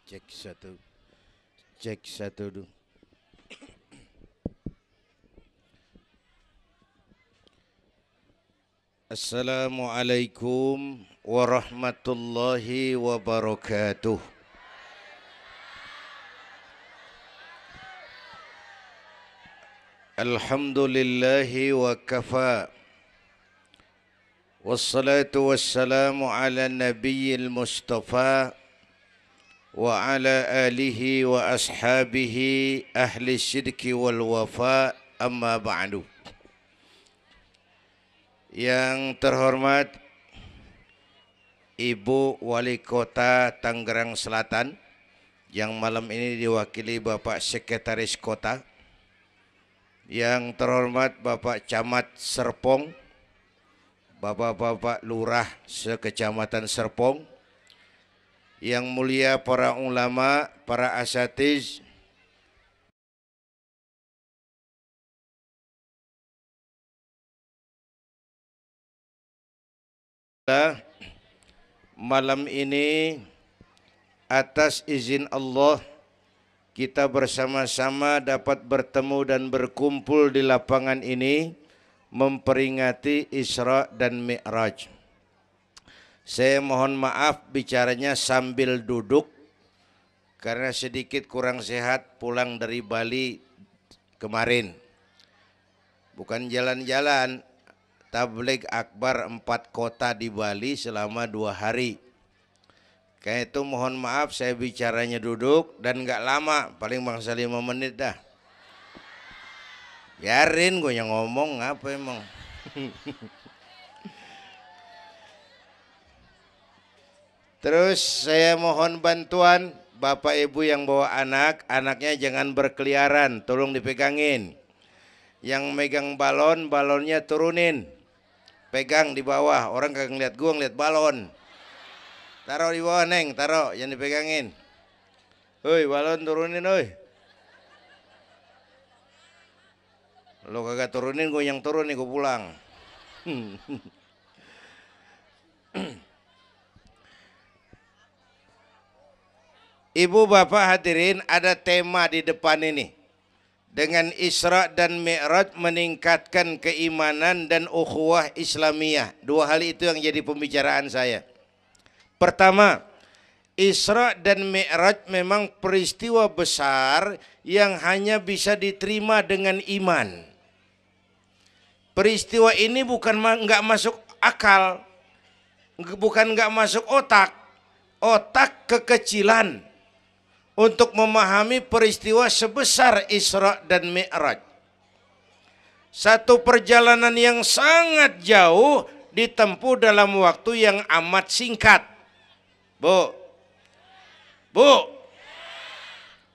Cek satu, cek satu dulu. Assalamualaikum warahmatullahi wabarakatuh. Alhamdulillahi wa kafa. Wassalatu wassalamu ala nabiyyil mustafa wa ala alihi wa ashabihi ahli syidki wal wafa, amma ba'du. Yang terhormat Ibu Wali Kota Tangerang Selatan, yang malam ini diwakili Bapak Sekretaris Kota. Yang terhormat Bapak Camat Serpong, Bapak-bapak Lurah sekecamatan Serpong, yang mulia para ulama, para asatiz, malam ini atas izin Allah kita bersama-sama dapat bertemu dan berkumpul di lapangan ini memperingati Isra dan Mi'raj. Saya mohon maaf bicaranya sambil duduk karena sedikit kurang sehat pulang dari Bali kemarin. Bukan jalan-jalan, tabligh akbar 4 kota di Bali selama 2 hari. Kayak itu mohon maaf saya bicaranya duduk dan gak lama, paling bangsa 5 menit dah. Biarin gue yang ngomong, apa emang. Terus saya mohon bantuan Bapak Ibu yang bawa anak, anaknya jangan berkeliaran, tolong dipegangin. Yang megang balon, balonnya turunin. Pegang di bawah, orang kagak ngeliat gue, ngeliat balon. Taruh di bawah Neng, taruh, jangan dipegangin. Hoi, balon turunin hoi. Lo kagak turunin, gue yang turun nih, gue pulang. Ibu bapak hadirin, ada tema di depan ini. Dengan Isra dan Mi'raj meningkatkan keimanan dan ukhuwah Islamiyah. 2 hal itu yang jadi pembicaraan saya. Pertama, Isra dan Mi'raj memang peristiwa besar yang hanya bisa diterima dengan iman. Peristiwa ini bukan nggak masuk akal, bukan nggak masuk otak, otak kekecilan untuk memahami peristiwa sebesar Isra dan Mi'raj. Satu perjalanan yang sangat jauh ditempuh dalam waktu yang amat singkat. Bu,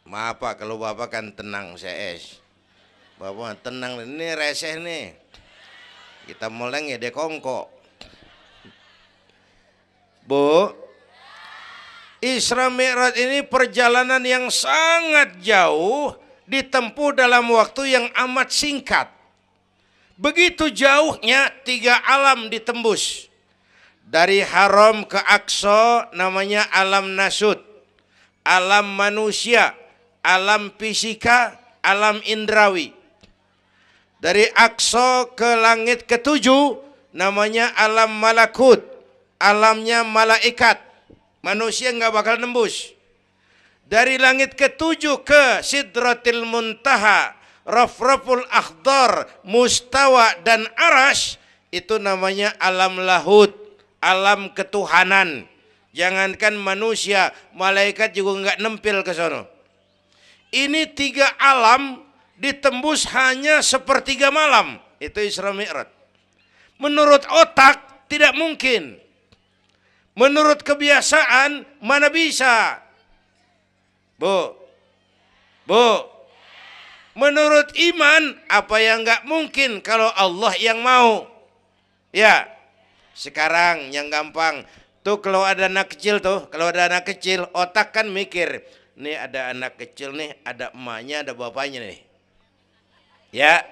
maaf Pak kalau Bapak kan tenang CS. Bapak tenang, ini reseh nih. Kita meleng ya dekongko. Bu, Isra Mi'raj ini perjalanan yang sangat jauh ditempuh dalam waktu yang amat singkat. Begitu jauhnya 3 alam ditembus. Dari Haram ke Aqsa namanya alam nasut, alam manusia, alam fisika, alam indrawi. Dari Aqsa ke langit ke-7 namanya alam malakut, alamnya malaikat. Manusia nggak bakal nembus. Dari langit ke-7 ke Sidratil Muntaha, Rafraful Akhdar, Mustawa dan Arash, itu namanya alam lahut, alam ketuhanan. Jangankan manusia, malaikat juga nggak nempel ke sono. Ini 3 alam ditembus hanya sepertiga malam. Itu Isra Mi'raj. Menurut otak tidak mungkin. Menurut kebiasaan mana bisa? Bu, menurut iman apa yang nggak mungkin kalau Allah yang mau? Ya, sekarang yang gampang tuh kalau ada anak kecil tuh, kalau ada anak kecil otak kan mikir, nih ada anak kecil nih, ada emaknya, ada bapaknya nih. Ya,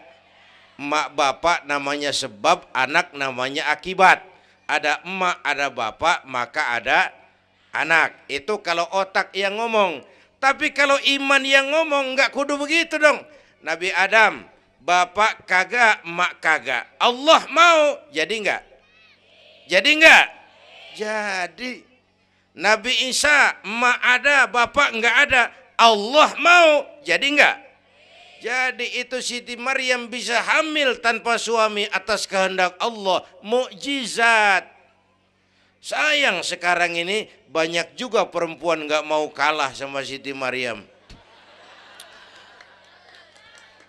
emak bapak namanya sebab, anak namanya akibat. Ada emak, ada bapak, maka ada anak. Itu kalau otak yang ngomong. Tapi kalau iman yang ngomong nggak kudu begitu dong. Nabi Adam, bapak kagak, mak kagak. Allah mau, jadi nggak? Jadi nggak? Jadi. Nabi Isa, mak ada, bapak nggak ada. Allah mau, jadi nggak? Jadi itu Siti Maryam bisa hamil tanpa suami atas kehendak Allah. Mukjizat. Sayang sekarang ini banyak juga perempuan nggak mau kalah sama Siti Maryam.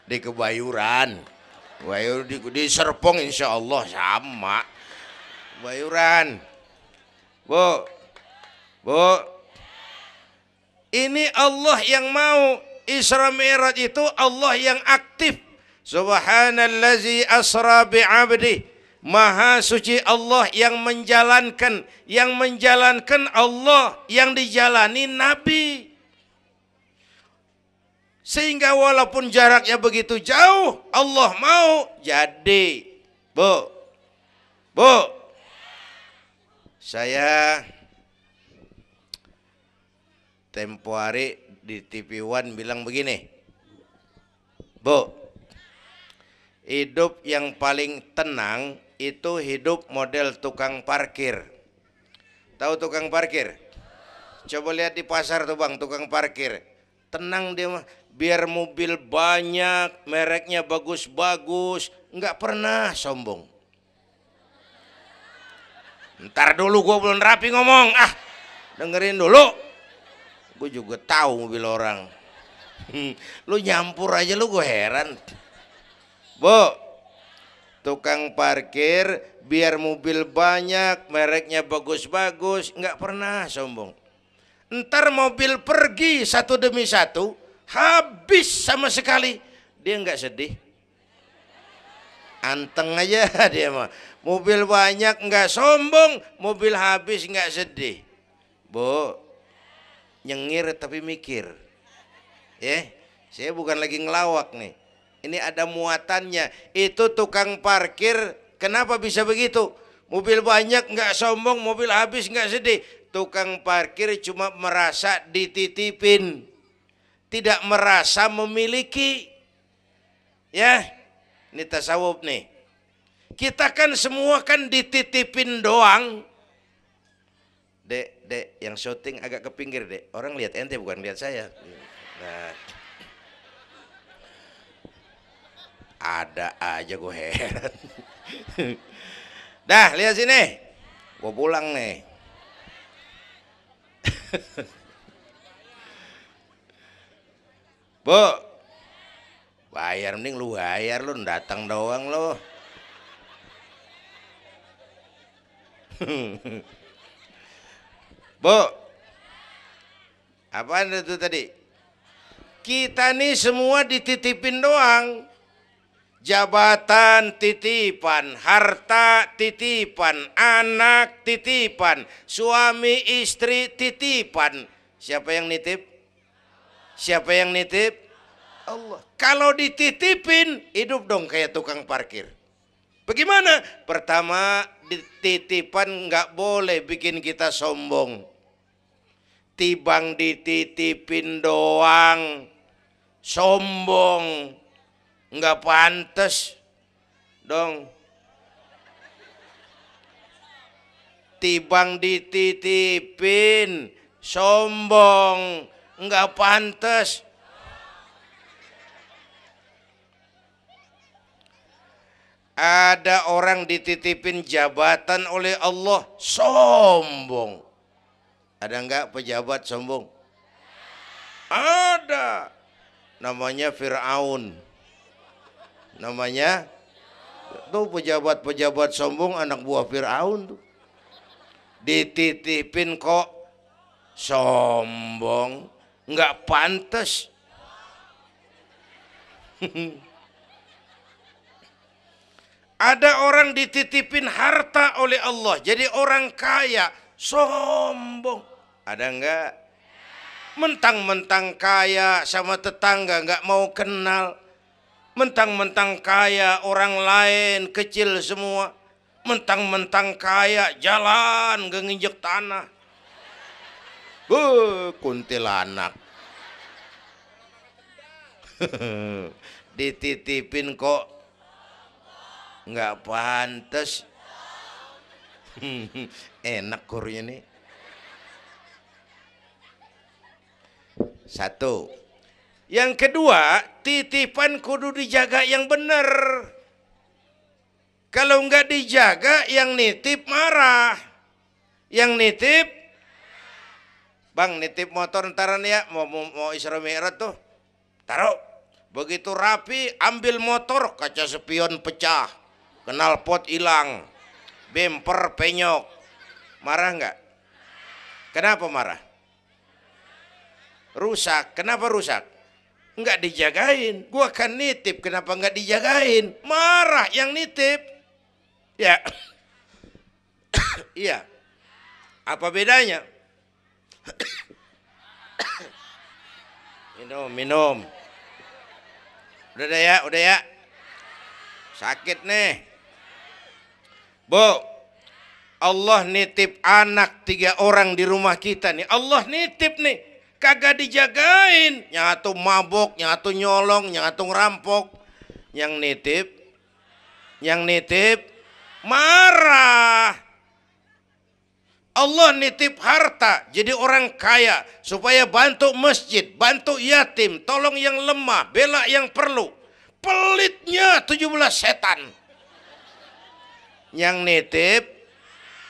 Di Kebayuran, di Serpong insya Allah sama. Kebayuran, Bu, ini Allah yang mau. Isra Mi'raj itu Allah yang aktif. Subhanallazi asra bi'abdi. Maha suci Allah yang menjalankan Allah, yang dijalani Nabi. Sehingga walaupun jaraknya begitu jauh, Allah mau jadi. Bu, saya tempo hari di TV One bilang begini, Bu, hidup yang paling tenang itu hidup model tukang parkir. Tahu tukang parkir? Coba lihat di pasar tuh bang, tukang parkir. Tenang dia mah, biar mobil banyak, mereknya bagus-bagus, nggak pernah sombong. Ntar dulu gue belum rapi ngomong, dengerin dulu. Gue juga tahu mobil orang. Lu nyampur aja lu, gue heran. Bu, tukang parkir biar mobil banyak, mereknya bagus-bagus, nggak pernah sombong. Ntar mobil pergi satu demi satu, habis sama sekali, dia nggak sedih. Anteng aja dia mah. Mobil banyak nggak sombong, mobil habis nggak sedih. Bu, nyengir tapi mikir. Saya bukan lagi ngelawak nih. Ini ada muatannya. Itu tukang parkir kenapa bisa begitu? Mobil banyak nggak sombong, mobil habis nggak sedih. Tukang parkir cuma merasa dititipin, tidak merasa memiliki. Ya, ini tasawuf nih. Kita kan semua kan dititipin doang. Dek, yang syuting agak ke pinggir, Dek. Orang lihat ente bukan lihat saya. Nah, ada aja gue heran. Dah, lihat sini. Gue pulang nih. Bu, bayar, mending lu bayar, lu datang doang lu. Bu, apaan itu tadi? Kita nih semua dititipin doang. Jabatan titipan, harta titipan, anak titipan, suami istri titipan. Siapa yang nitip? Siapa yang nitip? Allah. Kalau dititipin, hidup dong kayak tukang parkir. Bagaimana? Pertama, titipan nggak boleh bikin kita sombong. Tibang dititipin doang, sombong, nggak pantas dong. Tibang dititipin, sombong, nggak pantas. Ada orang dititipin jabatan oleh Allah, sombong. Ada enggak pejabat sombong? Ada. Namanya Fir'aun. Namanya tuh pejabat-pejabat sombong, anak buah Fir'aun tuh. Dititipin kok sombong, enggak pantas. Ada orang dititipin harta oleh Allah, jadi orang kaya, sombong. Ada enggak? Mentang-mentang kaya sama tetangga enggak mau kenal. Mentang-mentang kaya orang lain kecil semua. Mentang-mentang kaya jalan enggak nginjek tanah. Kuntilanak. Dititipin kok nggak pantas. Enak kurnya nih. Satu. Yang kedua, titipan kudu dijaga yang benar. Kalau nggak dijaga, yang nitip marah. Yang nitip, bang nitip motor ntaran ya, mau Isra Mi'raj tuh, taruh. Begitu rapi, ambil motor, kaca spion pecah, knalpot hilang, bemper penyok. Marah nggak? Kenapa marah? Rusak. Kenapa rusak? Nggak dijagain. Gua kan nitip, kenapa nggak dijagain? Marah yang nitip. Ya. Iya. Apa bedanya? Minum. Udah ya. Sakit nih. Bu, Allah nitip anak 3 orang di rumah kita nih. Allah nitip nih. Kagak dijagain. Nyatu mabok, nyatu nyolong, nyatu ngerampok. Yang nitip marah. Allah nitip harta jadi orang kaya supaya bantu masjid, bantu yatim, tolong yang lemah, bela yang perlu. Pelitnya 17 setan. Yang nitip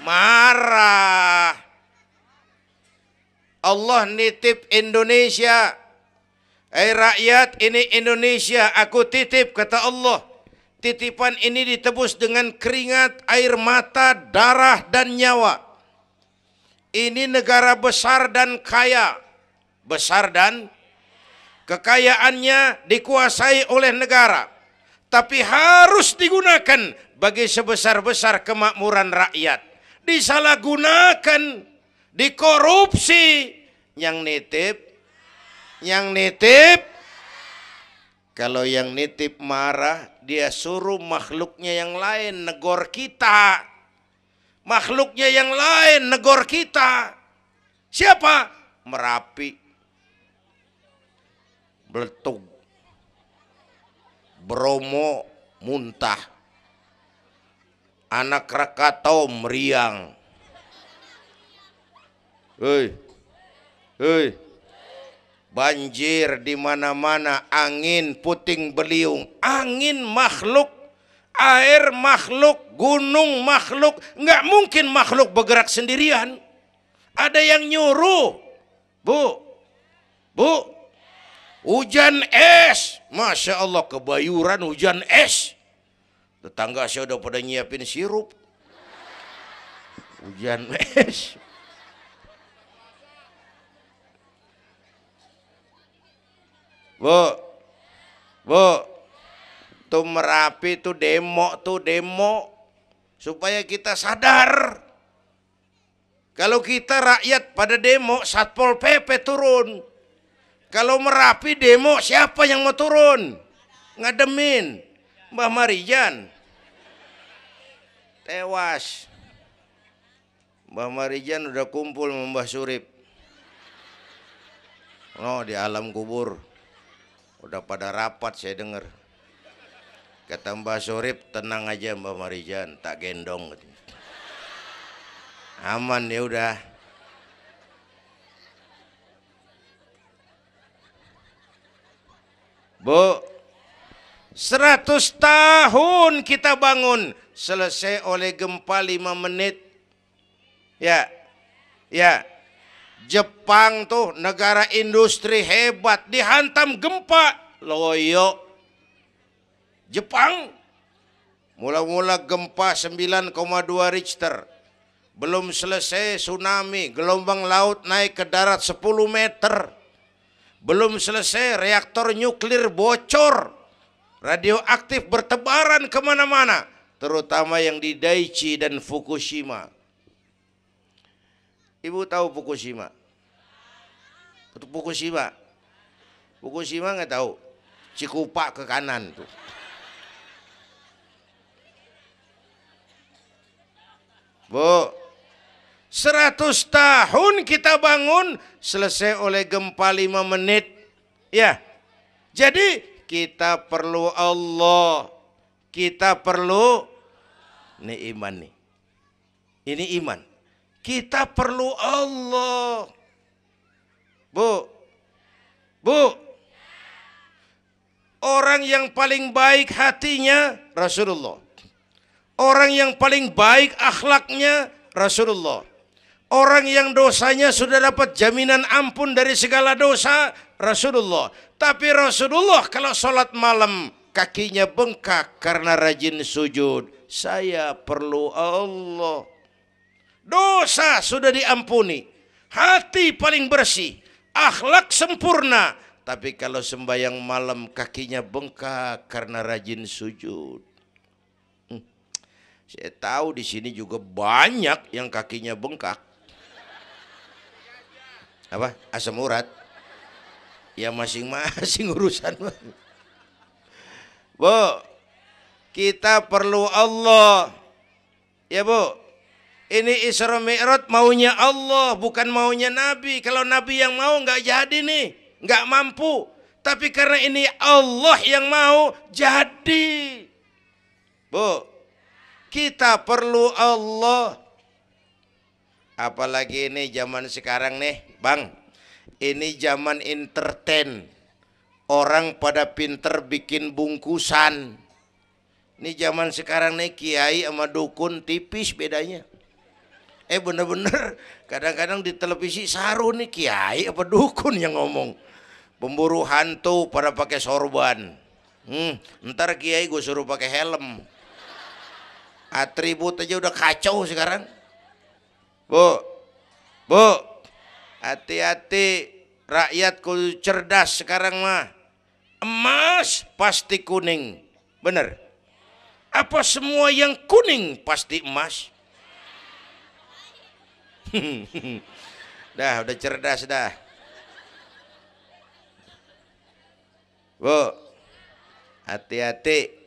marah. Allah nitip Indonesia. Rakyat, ini Indonesia aku titip, kata Allah. Titipan ini ditebus dengan keringat, air mata, darah dan nyawa. Ini negara besar dan kaya. Besar dan kekayaannya dikuasai oleh negara. Tapi harus digunakan bagi sebesar-besar kemakmuran rakyat. Disalahgunakan, dikorupsi. Yang nitip, kalau yang nitip marah, dia suruh makhluknya yang lain negor kita. Makhluknya yang lain negor kita. Siapa? Merapi, Beletung, Bromo muntah, Anak Krakatau meriang. Hei, banjir di mana-mana, angin puting beliung, angin makhluk, air makhluk, gunung makhluk. Nggak mungkin makhluk bergerak sendirian. Ada yang nyuruh. Bu, hujan es. Masya Allah, Kebayuran hujan es. Tetangga saya udah pada nyiapin sirup. Hujan es. Bu, tuh Merapi tuh demo supaya kita sadar. Kalau kita rakyat pada demo, Satpol PP turun. Kalau Merapi demo, siapa yang mau turun? Ngademin. Mbah Marijan tewas. Mbah Marijan udah kumpul sama Mbah Surip. Oh, di alam kubur. Udah pada rapat saya dengar. Kata Mbah Surip, tenang aja Mbah Marijan, tak gendong. Aman ya udah. Bu, 100 tahun kita bangun, selesai oleh gempa 5 menit. Ya. Jepang tuh negara industri hebat, dihantam gempa, loyo. Jepang mula-mula gempa 9,2 Richter. Belum selesai tsunami, gelombang laut naik ke darat 10 meter. Belum selesai reaktor nuklir bocor. Radioaktif bertebaran kemana-mana. Terutama yang di Daiichi dan Fukushima. Ibu tahu Fukushima? Fukushima nggak tahu. Cikupa ke kanan tuh. Bu, 100 tahun kita bangun, selesai oleh gempa 5 menit. Ya. Jadi kita perlu Allah. Kita perlu, ini iman nih. Ini iman. Kita perlu Allah. Bu. Orang yang paling baik hatinya Rasulullah. Orang yang paling baik akhlaknya Rasulullah. Orang yang dosanya sudah dapat jaminan ampun dari segala dosa Rasulullah. Tapi Rasulullah kalau sholat malam kakinya bengkak karena rajin sujud. Saya perlu Allah. Dosa sudah diampuni. Hati paling bersih. Akhlak sempurna. Tapi kalau sembahyang malam kakinya bengkak karena rajin sujud. Saya tahu di sini juga banyak yang kakinya bengkak. Apa? Asam urat. Ya masing-masing urusan. Bu, kita perlu Allah. Ya Bu, ini Isra Mi'raj maunya Allah, bukan maunya Nabi. Kalau Nabi yang mau nggak jadi nih, nggak mampu. Tapi karena ini Allah yang mau, jadi. Bu, kita perlu Allah. Apalagi ini zaman sekarang nih, Bang. Ini zaman entertain. Orang pada pinter bikin bungkusan. Ini zaman sekarang nih, kiai sama dukun tipis bedanya. Bener-bener kadang-kadang di televisi saru nih, kiai apa dukun yang ngomong. Pemburu hantu pada pakai sorban. Ntar kiai gue suruh pakai helm. Atribut aja udah kacau sekarang. Bu, hati-hati, rakyat kudu cerdas sekarang mah. Emas pasti kuning, bener? Apa semua yang kuning pasti emas? Udah cerdas dah. Bu, hati-hati.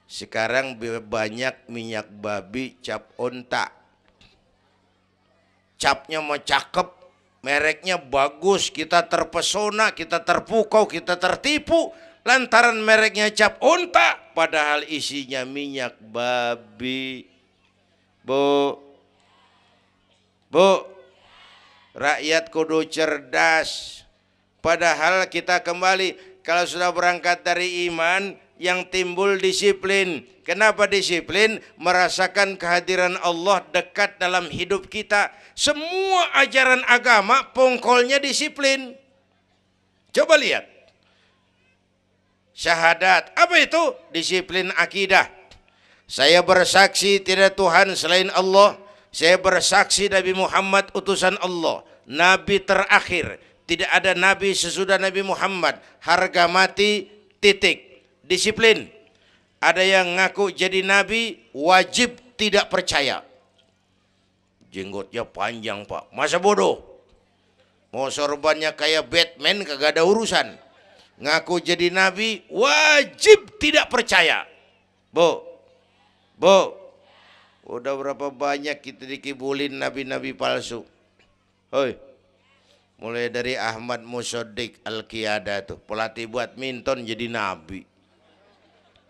Sekarang banyak minyak babi cap onta. Capnya mau cakep, mereknya bagus, kita terpesona, kita terpukau, kita tertipu lantaran mereknya cap onta, padahal isinya minyak babi. Bu, rakyat kudu cerdas. Padahal kita kembali, kalau sudah berangkat dari iman, yang timbul disiplin. Kenapa disiplin? Merasakan kehadiran Allah dekat dalam hidup kita. Semua ajaran agama pongkolnya disiplin. Coba lihat. Syahadat, apa itu? Disiplin akidah. Saya bersaksi tidak Tuhan selain Allah. Saya bersaksi Nabi Muhammad utusan Allah, Nabi terakhir. Tidak ada Nabi sesudah Nabi Muhammad. Harga mati, titik. Disiplin. Ada yang ngaku jadi Nabi, wajib tidak percaya. Jenggotnya panjang Pak, masa bodoh? Mau sorbannya kayak Batman kagak ada urusan. Ngaku jadi Nabi, wajib tidak percaya. Bu, udah berapa banyak kita dikibulin nabi-nabi palsu. Hoi, mulai dari Ahmad Musaddiq Al-Qiyada tuh, pelatih badminton jadi nabi.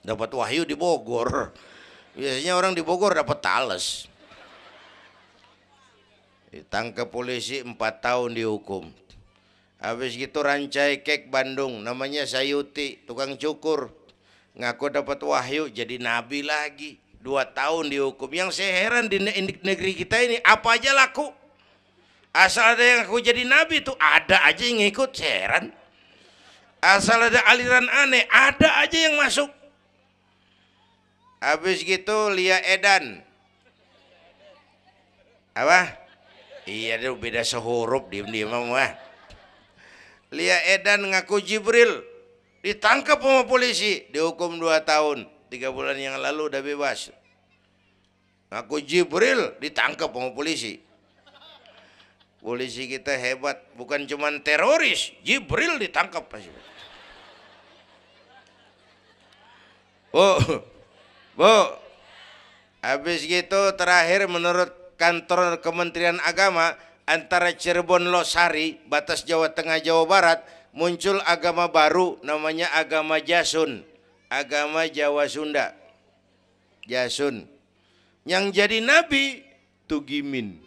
Dapat wahyu di Bogor. Biasanya orang di Bogor dapat tales. Ditangkap polisi 4 tahun dihukum. Habis gitu Rancai Kek Bandung, namanya Sayuti, tukang cukur. Ngaku dapat wahyu jadi nabi lagi. 2 tahun dihukum. Yang saya heran di negeri kita ini apa aja laku. Asal ada yang ngaku jadi nabi tuh ada aja yang ngikut, saya heran. Asal ada aliran aneh ada aja yang masuk. Habis gitu Lia Edan. Apa? Iya dia beda sehuruf diem-diem mah. Lia Edan ngaku Jibril. Ditangkap sama polisi, dihukum 2 tahun. 3 bulan yang lalu udah bebas. Ngaku Jibril ditangkap sama polisi. Polisi kita hebat, bukan cuman teroris, Jibril ditangkap pasti. Bu, habis gitu terakhir menurut kantor Kementerian Agama antara Cirebon Losari, batas Jawa Tengah Jawa Barat, muncul agama baru namanya agama Jasun, agama Jawa Sunda. Jasun. Yang jadi nabi Tugimin.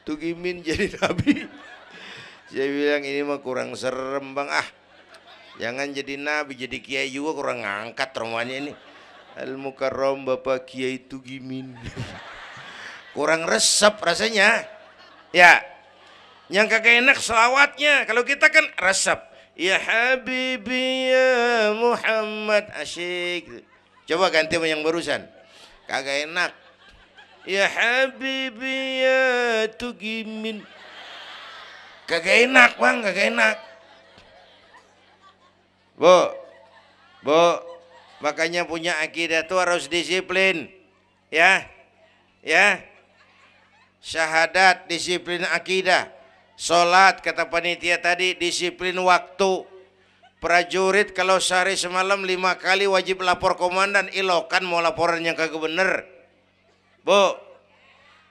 Tugimin jadi nabi. Saya bilang ini mah kurang serem bang, jangan jadi nabi, jadi kiai juga kurang ngangkat rumahnya ini. Al Mukarram Bapak Kiai Tugimin. Kurang resep rasanya. Ya, yang kagak enak selawatnya. Kalau kita kan resep. Ya Habibi ya Muhammad, asyik. Coba ganti sama yang barusan. Kagak enak. Ya Habibi ya Tugimin. Kagak enak bang, kagak enak. Bu, makanya punya akidah tuh harus disiplin. Ya, syahadat disiplin akidah. Sholat kata panitia tadi disiplin waktu. Prajurit kalau sehari semalam 5 kali wajib lapor komandan, ilokan mau laporan yang kagak bener. Bu,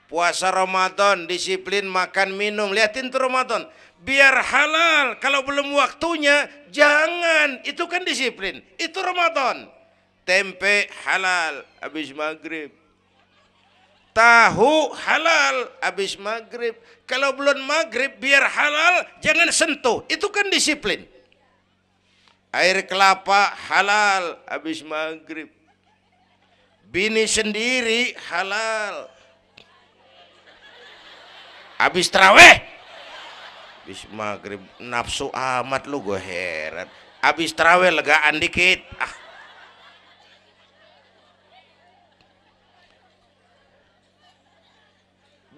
puasa Ramadan disiplin makan minum, liatin tuh Ramadan biar halal, kalau belum waktunya jangan, itu kan disiplin, itu Ramadan. Tempe halal habis maghrib, tahu halal habis maghrib, kalau belum maghrib biar halal jangan sentuh, itu kan disiplin. Air kelapa halal habis maghrib, bini sendiri halal habis taraweh, habis maghrib nafsu amat lu, gue heran. Habis taraweh legaan dikit,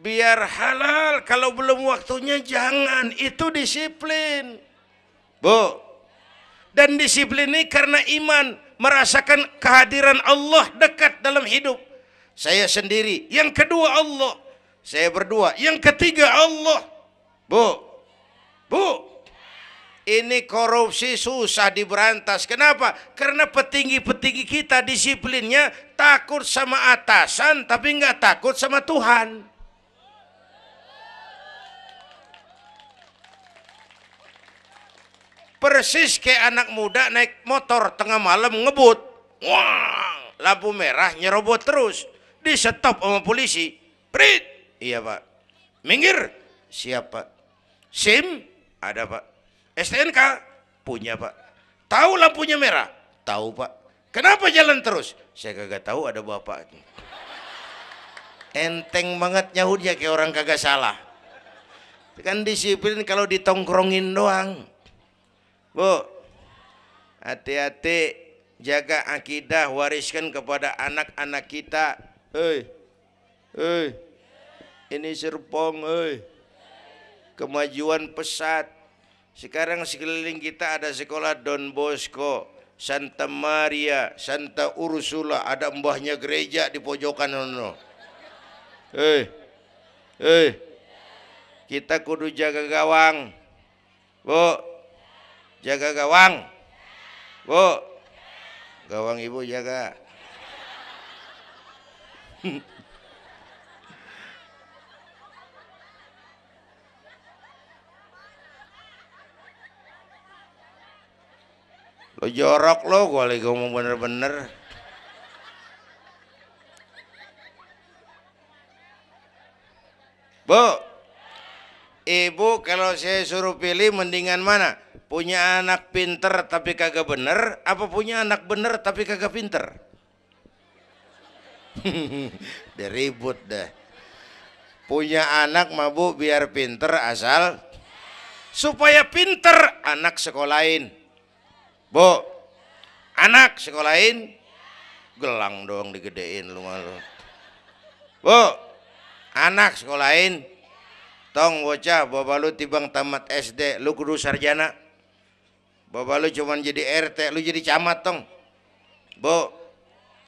biar halal, kalau belum waktunya jangan, itu disiplin. Bu, dan disiplin ini karena iman, merasakan kehadiran Allah dekat dalam hidup. Saya sendiri, yang kedua Allah, saya berdua, yang ketiga Allah. Bu, ini korupsi susah diberantas. Kenapa? Karena petinggi-petinggi kita disiplinnya takut sama atasan, tapi nggak takut sama Tuhan. Persis kayak anak muda naik motor tengah malam ngebut, wah, lampu merah nyerobot terus, di stop sama polisi. Prit, iya pak. Minggir, siap pak. SIM ada pak. STNK punya pak. Tahu lampunya merah? Tahu pak. Kenapa jalan terus? Saya kagak tahu, ada bapak. Enteng banget nyahutnya kayak orang kagak salah. Kan disiplin kalau ditongkrongin doang. Bu, hati-hati, jaga akidah, wariskan kepada anak-anak kita. Ini Serpong, kemajuan pesat. Sekarang sekeliling kita ada sekolah Don Bosco, Santa Maria, Santa Ursula, ada mbahnya gereja di pojokan ono. Kita kudu jaga gawang. Bu, jaga gawang. Bu, gawang ibu jaga. Lo jorok lo, gue lagi ngomong bener-bener. Bu, ibu kalau saya suruh pilih mendingan mana? Punya anak pinter tapi kagak bener, apa punya anak bener tapi kagak pinter? Dia ribut dah. Punya anak mah bu biar pinter, asal supaya pinter anak sekolahin. Bu, anak sekolahin, gelang doang digedein lu malu. Bu, anak sekolahin, tong bocah, bapak lu tibang tamat SD, lu kudu sarjana. Bapak lu cuman jadi RT, lu jadi camat tong. Bu,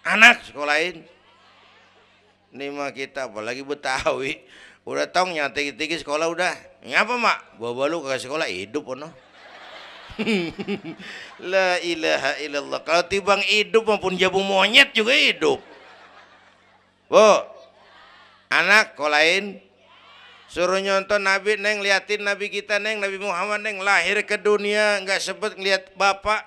anak sekolahin. Ini mah kita apalagi Betawi, udah tong nyantik-tinggi sekolah udah. Ngapa mak? Bapak lu ke sekolah hidup ono. La ilaha illallah. Kalau tibang hidup maupun jabung monyet juga hidup. Bu, Anak kok lain. Suruh nyonton Nabi neng, liatin Nabi kita neng, Nabi Muhammad neng, lahir ke dunia nggak sempet ngeliat bapak,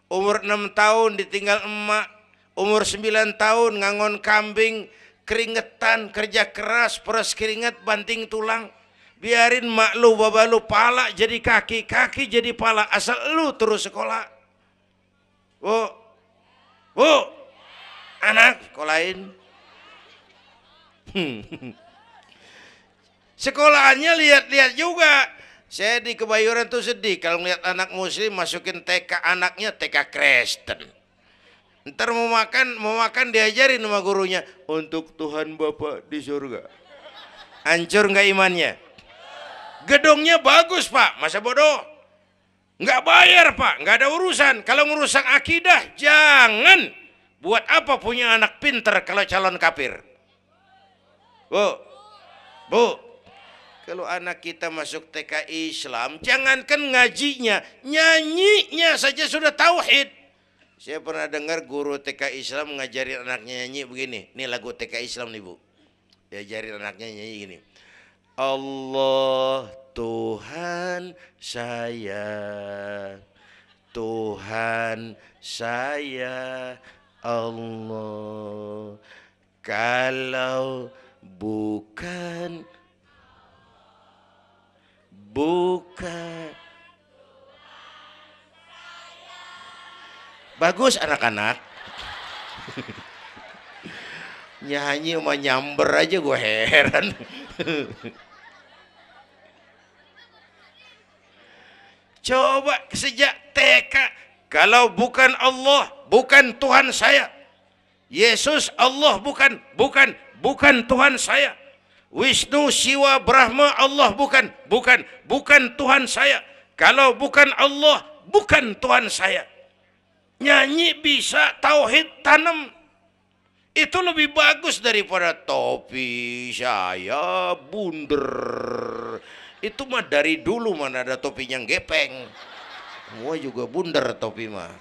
umur 6 tahun ditinggal emak, umur 9 tahun ngangon kambing, keringetan, kerja keras, peres keringet, banting tulang, biarin mak lu, baba lu, pala jadi kaki, kaki jadi pala, asal lu terus sekolah. Bu, anak kok lain. Sekolahannya lihat-lihat juga. Saya di Kebayoran tuh sedih kalau ngeliat anak muslim masukin TK, anaknya TK Kristen. Ntar mau makan diajarin sama gurunya untuk Tuhan Bapa di surga. Hancur nggak imannya? Gedungnya bagus pak, masa bodoh? Nggak bayar pak, nggak ada urusan. Kalau ngerusak akidah jangan. Buat apa punya anak pinter kalau calon kafir? Bu, kalau anak kita masuk TK Islam, jangankan ngajinya, nyanyinya saja sudah tauhid. Saya pernah dengar guru TK Islam ngajarin anaknya nyanyi begini. Ini lagu TK Islam nih bu. Diajarin anaknya nyanyi gini. Allah Tuhan saya, Tuhan saya Allah. Kalau bukan bagus anak-anak. Nyanyi sama nyamber aja gue heran. Coba sejak TK, kalau bukan Allah, bukan Tuhan saya. Yesus Allah bukan Tuhan saya. Wisnu, Siwa, Brahma, Allah bukan Tuhan saya. Kalau bukan Allah, bukan Tuhan saya. Nyanyi bisa, tauhid tanam. Itu lebih bagus daripada topi saya bunder. Itu mah dari dulu mana ada topinya gepeng. Semua juga bunder topi mah.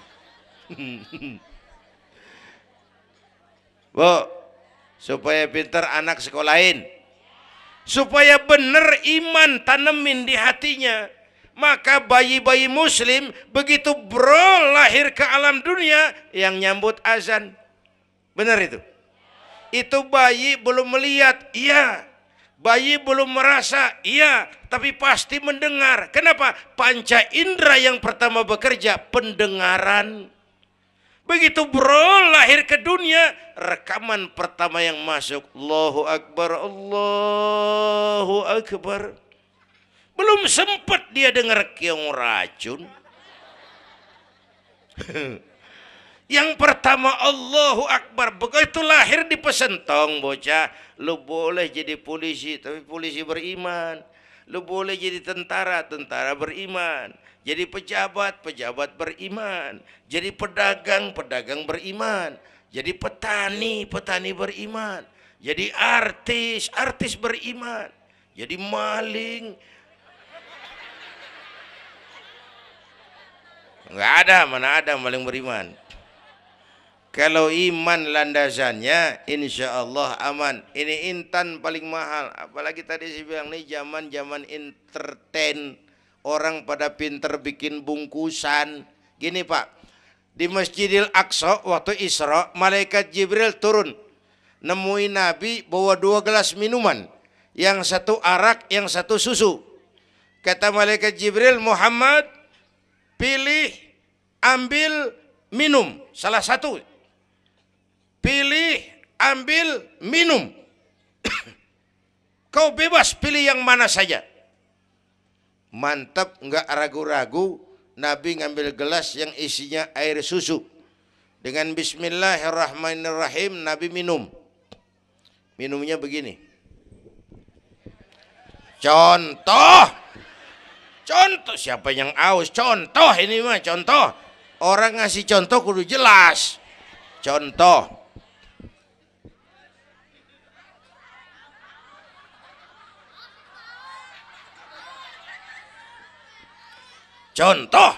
Bu, supaya pintar anak sekolahin. Supaya benar iman tanemin di hatinya. Maka bayi-bayi muslim begitu bro lahir ke alam dunia yang nyambut azan. Benar itu? Itu bayi belum melihat, iya. Bayi belum merasa, iya. Tapi pasti mendengar. Kenapa? Panca indera yang pertama bekerja, pendengaran. Begitu bro lahir ke dunia, rekaman pertama yang masuk, Allahu Akbar, Allahu Akbar. Belum sempat dia dengar keong racun. Yang pertama Allahu Akbar. Begitu lahir di pesentong bocah, lu boleh jadi polisi, tapi polisi beriman. Lu boleh jadi tentara, tentara beriman. Jadi pejabat, pejabat beriman. Jadi pedagang, pedagang beriman. Jadi petani, petani beriman. Jadi artis, artis beriman. Jadi maling. Enggak ada, mana ada maling beriman. Kalau iman landasannya, insya Allah aman. Ini intan paling mahal. Apalagi tadi saya bilang nih zaman entertain. Orang pada pinter bikin bungkusan. Gini Pak, di Masjidil Aqsa waktu Isra, malaikat Jibril turun. Nemuin Nabi bawa 2 gelas minuman. Yang satu arak, yang satu susu. Kata malaikat Jibril, Muhammad, pilih, ambil, minum. Salah satu. Pilih, ambil, minum. Kau bebas pilih yang mana saja. Mantap, enggak ragu-ragu. Nabi ngambil gelas yang isinya air susu. Dengan bismillahirrahmanirrahim Nabi minum. Minumnya begini. Contoh. Contoh, siapa yang aus? Contoh ini mah contoh. Orang ngasih contoh kudu jelas. Contoh. Contoh.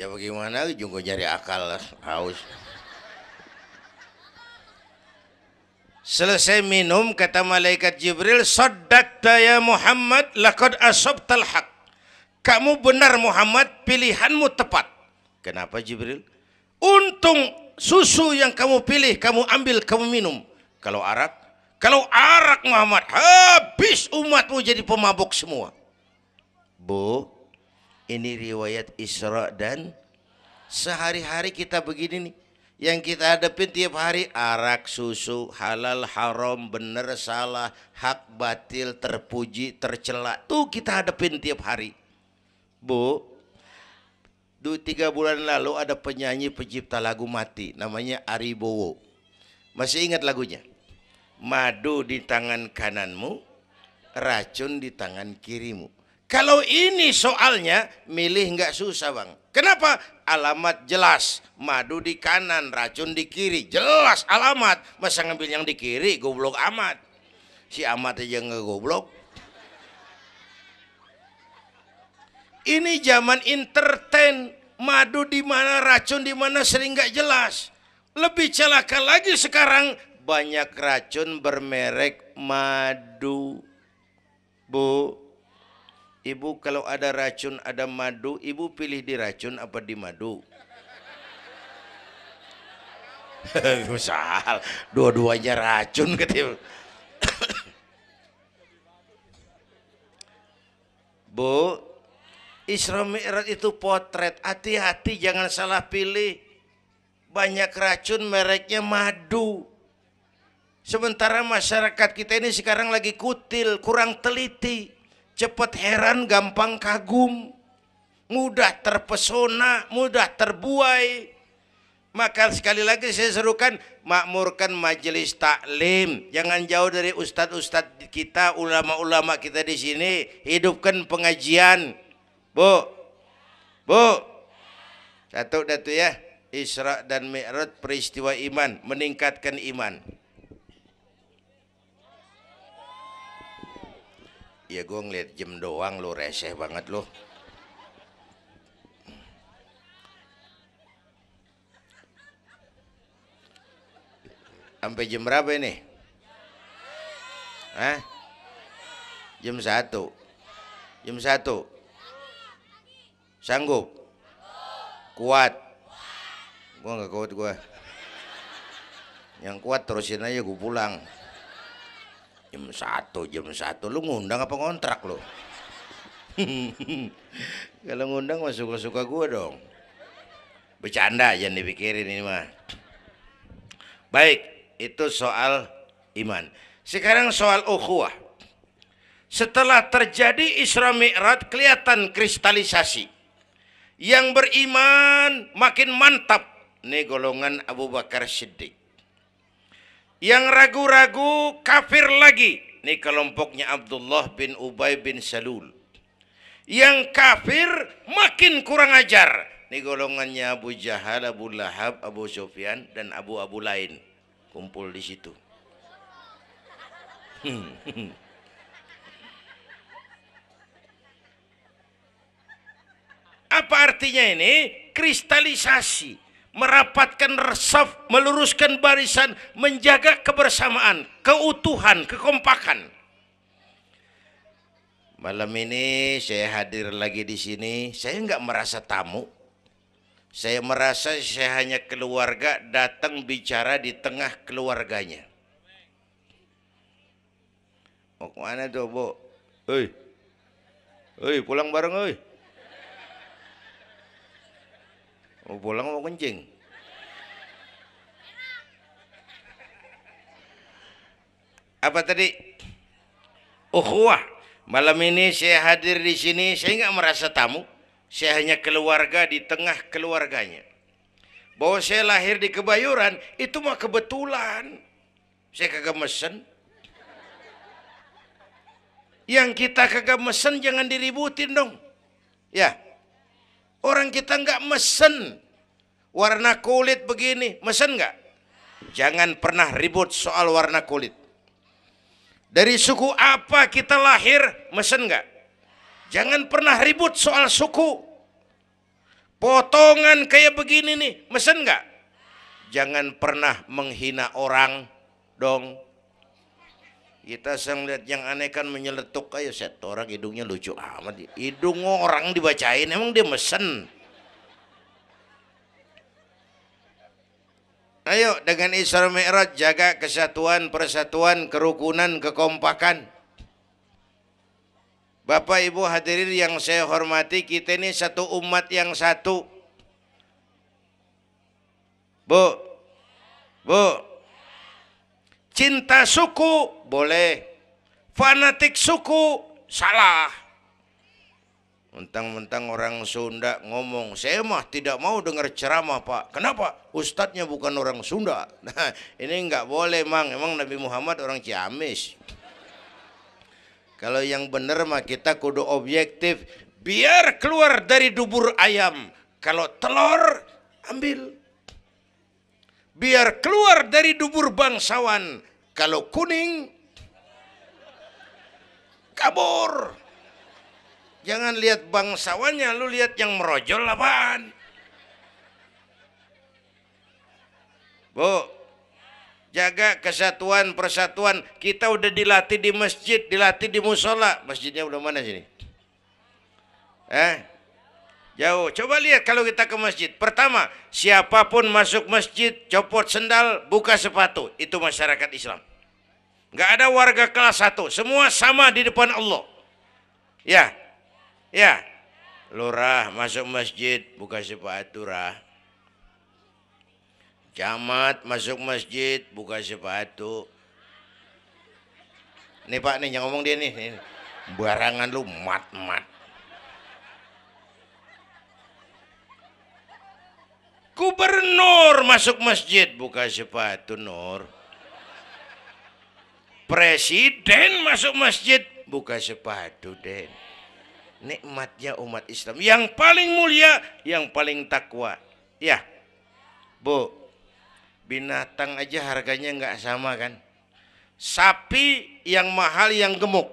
Ya bagaimana juga nyari akal haus. Selesai minum kata malaikat Jibril, "Shaddaqta ya Muhammad, laqad asabtal haq." Kamu benar Muhammad, pilihanmu tepat. Kenapa Jibril? Untung susu yang kamu pilih, kamu ambil, kamu minum. Kalau arak Muhammad, habis umatmu jadi pemabuk semua. Bu, ini riwayat Isra dan sehari-hari kita begini nih. Yang kita hadapin tiap hari arak, susu, halal, haram, benar, salah, hak, batil, terpuji, tercela. Tuh kita hadapin tiap hari. Bu, 3 bulan lalu ada penyanyi pencipta lagu mati. Namanya Ari Bowo. Masih ingat lagunya? Madu di tangan kananmu, racun di tangan kirimu. Kalau ini soalnya milih nggak susah bang. Kenapa? Alamat jelas. Madu di kanan, racun di kiri. Jelas alamat. Masa ngambil yang di kiri, goblok amat. Si amat aja nggak goblok. Ini zaman entertain. Madu di mana, racun di mana sering nggak jelas. Lebih celaka lagi sekarang. Banyak racun bermerek madu. Bu, ibu kalau ada racun, ada madu, ibu pilih di racun apa di madu? Misal, dua-duanya racun katanya. Bu, Isra Mi'raj itu potret. Hati-hati jangan salah pilih. Banyak racun mereknya madu. Sementara masyarakat kita ini sekarang lagi kutil, kurang teliti. Cepat heran, gampang kagum, mudah terpesona, mudah terbuai. Maka sekali lagi saya serukan, makmurkan majelis taklim. Jangan jauh dari ustadz-ustadz kita, ulama-ulama kita di sini. Hidupkan pengajian. Bu, satu datu ya. Isra dan Mi'raj peristiwa iman, meningkatkan iman. Ya gue ngeliat jam doang lo, reseh banget lo. Sampai jam berapa ini? Hah? Jam 1. Jam 1. Sanggup? Kuat? Gue gak kuat gue. Yang kuat terusin aja gue pulang. Jam 1. Lu ngundang apa ngontrak lu? Kalau ngundang mah suka-suka gue dong. Bercanda, jangan dipikirin ini mah. Baik, itu soal iman. Sekarang soal ukhuwah. Setelah terjadi Isra Mi'raj, kelihatan kristalisasi. Yang beriman makin mantap. Ini golongan Abu Bakar Siddiq. Yang ragu-ragu kafir lagi. Ini kelompoknya Abdullah bin Ubay bin Salul. Yang kafir makin kurang ajar. Ini golongannya Abu Jahal, Abu Lahab, Abu Sufyan, dan Abu lain. Kumpul di situ. Apa artinya ini? Kristalisasi. Merapatkan resaf, meluruskan barisan, menjaga kebersamaan, keutuhan, kekompakan. Malam ini saya hadir lagi di sini. Saya nggak merasa tamu. Saya merasa saya hanya keluarga datang bicara di tengah keluarganya. Mau kemana tuh, Bu? Pulang bareng, oi. Mau pulang mau kencing. Apa tadi? Ukhuwah. Malam ini saya hadir di sini, saya nggak merasa tamu. Saya hanya keluarga di tengah keluarganya. Bahwa saya lahir di Kebayoran itu mah kebetulan. Saya kagak mesen. Yang kita kagak mesen jangan diributin dong. Ya. Orang kita nggak mesen. Warna kulit begini, mesen nggak? Jangan pernah ribut soal warna kulit. Dari suku apa kita lahir, mesen nggak? Jangan pernah ribut soal suku. Potongan kayak begini nih, mesen nggak? Jangan pernah menghina orang dong. Kita sang lihat yang aneh kan menyeletuk aja set orang hidungnya lucu amat. Hidung orang dibacain emang dia mesen. Ayo dengan Isra Mi'raj jaga kesatuan, persatuan, kerukunan, kekompakan. Bapak Ibu hadirin yang saya hormati, kita ini satu umat yang satu. Bu, cinta suku boleh, fanatik suku salah. Mentang-mentang orang Sunda ngomong, saya mah tidak mau dengar ceramah Pak. Kenapa? Ustadznya bukan orang Sunda. Nah ini nggak boleh Mang, emang Nabi Muhammad orang Ciamis. Kalau yang benar mah kita kudu objektif, biar keluar dari dubur ayam. Kalau telur ambil. Biar keluar dari dubur bangsawan. Kalau kuning kabur. Jangan lihat bangsawannya, lu lihat yang merojol apaan. Bu, jaga kesatuan, persatuan. Kita udah dilatih di masjid, dilatih di musola. Masjidnya udah mana sini? Jauh. Coba lihat kalau kita ke masjid. Pertama, siapapun masuk masjid, copot sendal, buka sepatu. Itu masyarakat Islam. Nggak ada warga kelas 1. Semua sama di depan Allah. Ya. Lurah masuk masjid, buka sepatu rah. Camat masuk masjid, buka sepatu. Nih Pak nih yang ngomong dia nih. Barangan lu mat. Gubernur masuk masjid, buka sepatu Nur. Presiden masuk masjid, buka sepatu Den. Nikmatnya umat Islam yang paling mulia, yang paling takwa. Ya, Bu, binatang aja harganya nggak sama kan? Sapi yang mahal yang gemuk.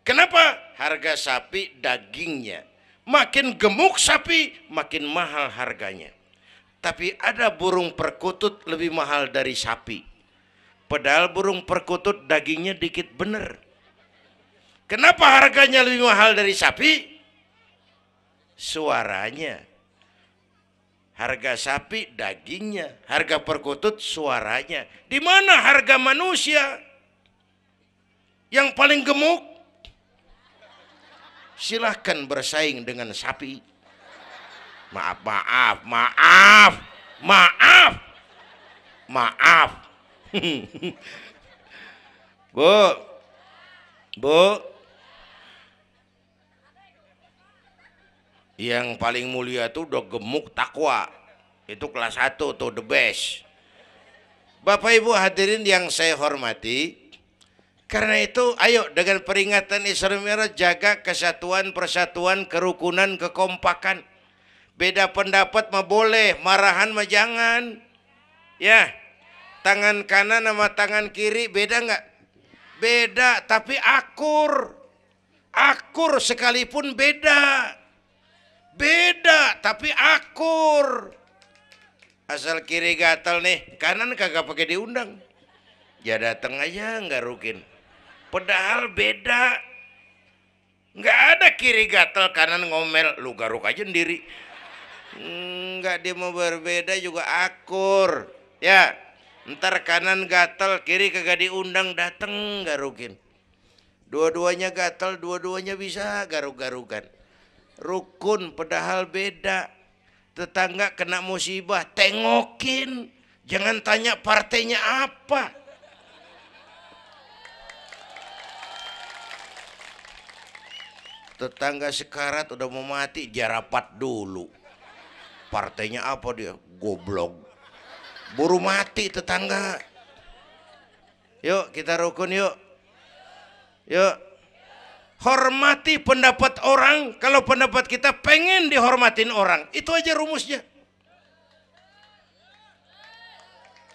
Kenapa? Harga sapi dagingnya. Makin gemuk sapi, makin mahal harganya. Tapi ada burung perkutut lebih mahal dari sapi. Padahal burung perkutut dagingnya dikit bener. Kenapa harganya lebih mahal dari sapi? Suaranya. Harga sapi dagingnya, harga perkutut suaranya. Di mana harga manusia? Yang paling gemuk? Silahkan bersaing dengan sapi. Maaf. Bu, yang paling mulia tuh udah gemuk takwa. Itu kelas 1 tuh the best. Bapak Ibu hadirin yang saya hormati, karena itu ayo dengan peringatan Isra Mi'raj jaga kesatuan, persatuan, kerukunan, kekompakan. Beda pendapat mah boleh, marahan mah jangan. Ya, tangan kanan sama tangan kiri beda nggak? Beda, tapi akur. Akur sekalipun beda. Beda, tapi akur. Asal kiri gatal nih, kanan kagak pakai diundang. Ya datang aja nggak rukin. Padahal beda. Nggak ada kiri gatal, kanan ngomel. Lu garuk aja sendiri. Nggak, dia mau berbeda juga akur. Ya, ntar kanan gatal, kiri kagak diundang, dateng garukin. Dua-duanya gatal, dua-duanya bisa garuk-garukan. Rukun padahal beda. Tetangga kena musibah, tengokin. Jangan tanya partainya apa. Tetangga sekarat udah mau mati, dia rapat dulu. Partainya apa dia? Goblok. Buru mati tetangga. Yuk kita rukun yuk. Yuk. Hormati pendapat orang. Kalau pendapat kita pengen dihormatin orang. Itu aja rumusnya.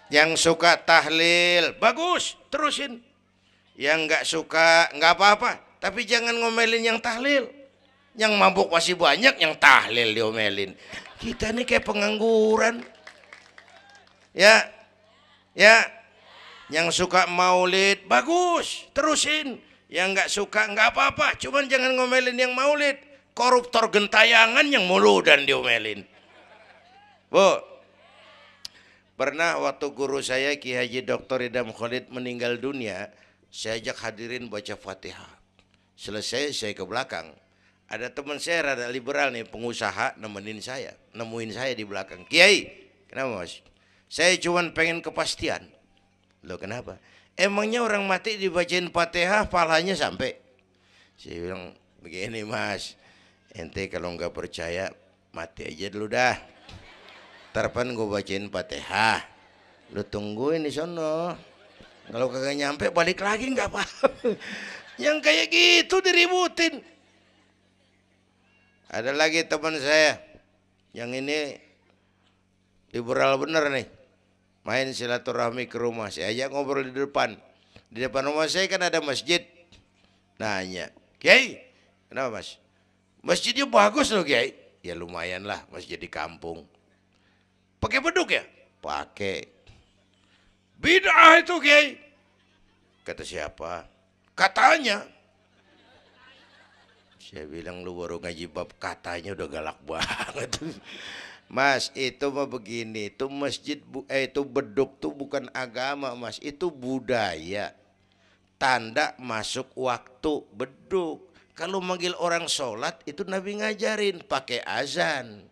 Yang suka tahlil, bagus, terusin. Yang nggak suka, nggak apa-apa. Tapi jangan ngomelin yang tahlil. Yang mabuk masih banyak, yang tahlil diomelin. Kita nih kayak pengangguran. Ya. Yang suka maulid bagus, terusin. Yang nggak suka nggak apa-apa, cuman jangan ngomelin yang maulid. Koruptor gentayangan yang mulu dan diomelin. Bu, pernah waktu guru saya Ki Haji Dr. Idam Khalid meninggal dunia, saya ajak hadirin baca Fatihah. Selesai saya ke belakang. Ada teman saya rada liberal nih, pengusaha nemuin saya di belakang. Kiai, kenapa mas? Saya cuman pengen kepastian. Loh kenapa? Emangnya orang mati dibacain Fatihah pahalanya sampai? Saya bilang begini mas, ente kalau nggak percaya mati aja dulu dah. Tarpan gue bacain Fatihah, lu tungguin di sono. Kalau kagak nyampe balik lagi nggak apa. Yang kayak gitu diributin. Ada lagi teman saya, yang ini liberal bener nih. Main silaturahmi ke rumah, saya ajak ngobrol di depan. Di depan rumah saya kan ada masjid. Nanya, Kiai, kenapa mas? Masjidnya bagus loh Kiai. Ya lumayan lah, masjid di kampung. Pakai beduk ya? Pakai. Bid'ah itu Kiai. Kata siapa? Katanya. Saya bilang lu baru ngaji bab katanya udah galak banget. Mas, itu mah begini, itu masjid itu beduk tuh bukan agama, Mas, itu budaya. Tanda masuk waktu beduk. Kalau manggil orang sholat itu Nabi ngajarin pakai azan.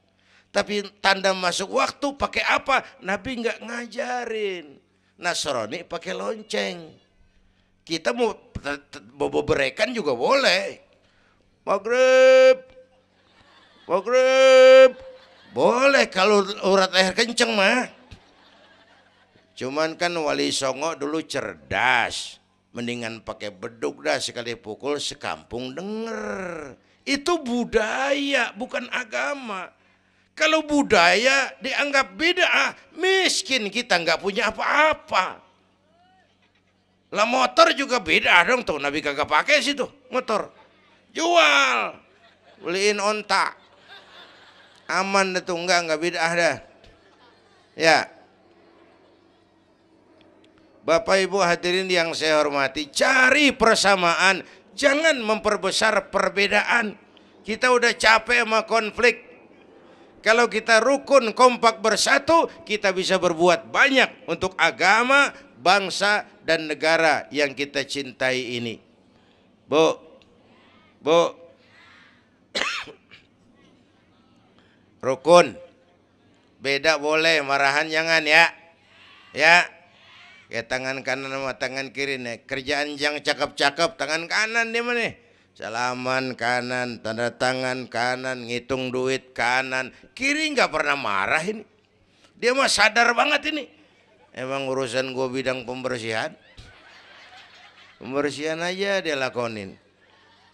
Tapi tanda masuk waktu pakai apa? Nabi nggak ngajarin. Nasrani pakai lonceng. Kita mau berekan juga boleh. Maghrib, maghrib. Boleh kalau urat leher kenceng mah. Cuman kan Wali Songo dulu cerdas. Mendingan pakai beduk dah, sekali pukul sekampung denger. Itu budaya bukan agama. Kalau budaya dianggap bid'ah, miskin kita nggak punya apa-apa. Lah motor juga bid'ah dong tuh, Nabi kagak pakai situ motor. Jual, beliin onta. Aman itu enggak bid'ah dah. Ya. Bapak Ibu hadirin yang saya hormati, cari persamaan, jangan memperbesar perbedaan. Kita udah capek sama konflik. Kalau kita rukun kompak bersatu, kita bisa berbuat banyak untuk agama, bangsa dan negara yang kita cintai ini. Bu, rukun, beda boleh, marahan jangan ya. Ya, kayak tangan kanan sama tangan kiri nih. Kerjaan yang cakep-cakep, tangan kanan dia mana? Salaman kanan, tanda tangan kanan, ngitung duit kanan. Kiri nggak pernah marah ini. Dia mah sadar banget ini. Emang urusan gue bidang pembersihan. Pembersihan aja dia lakonin.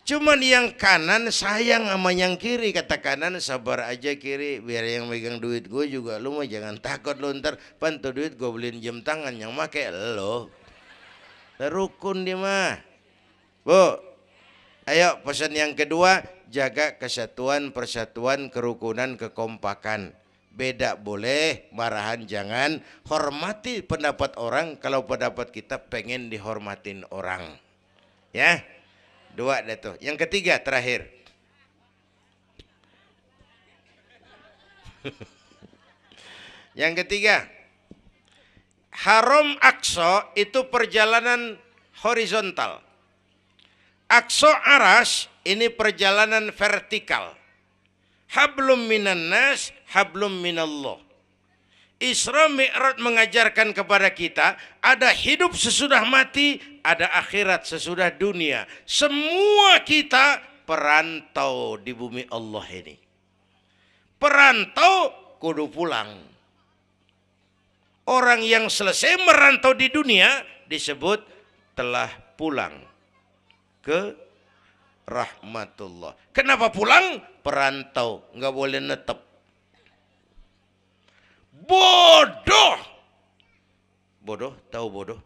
Cuman yang kanan sayang sama yang kiri. Kata kanan, sabar aja kiri, biar yang megang duit gue juga. Lu mah jangan takut lu, ntar pantu duit gue beliin jam tangan, yang make lo. Rukun dia mah. Bu, ayo pesan yang kedua, jaga kesatuan, persatuan, kerukunan, kekompakan. Beda boleh, marahan jangan. Hormati pendapat orang kalau pendapat kita pengen dihormatin orang. Ya, dua deh tuh. Yang ketiga terakhir. Yang ketiga, Haram Aqsa itu perjalanan horizontal. Aqsa Aras ini perjalanan vertikal. Hablum minan nas, hablum minallah. Isra Mi'raj mengajarkan kepada kita ada hidup sesudah mati, ada akhirat sesudah dunia. Semua kita perantau di bumi Allah ini. Perantau kudu pulang. Orang yang selesai merantau di dunia disebut telah pulang ke rahmatullah. Kenapa pulang? Perantau, nggak boleh netep. Bodoh. Bodoh, tahu bodoh?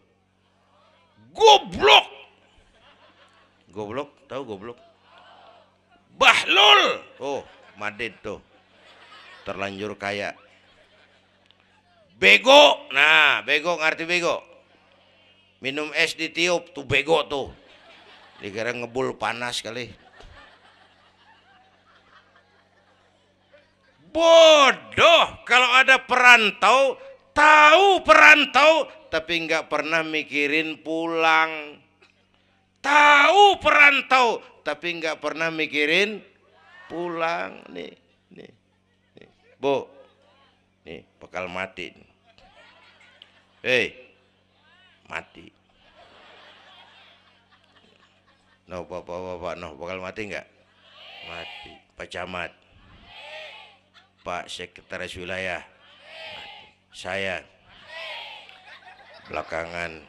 Goblok. Goblok, tahu goblok? Bahlul. Oh, Madid tuh. Terlanjur kaya. Bego. Nah, bego ngerti bego? Minum es ditiup tuh bego tuh. Dikira ngebul panas kali. Bodoh kalau ada perantau, tahu perantau tapi nggak pernah mikirin pulang. Tahu perantau tapi nggak pernah mikirin pulang. Nih, nih, nih. Bu, nih bakal mati. Hei, mati. No, bapak, no, bakal mati nggak? Mati. Pak Camat, Pak Sekretaris Wilayah, saya belakangan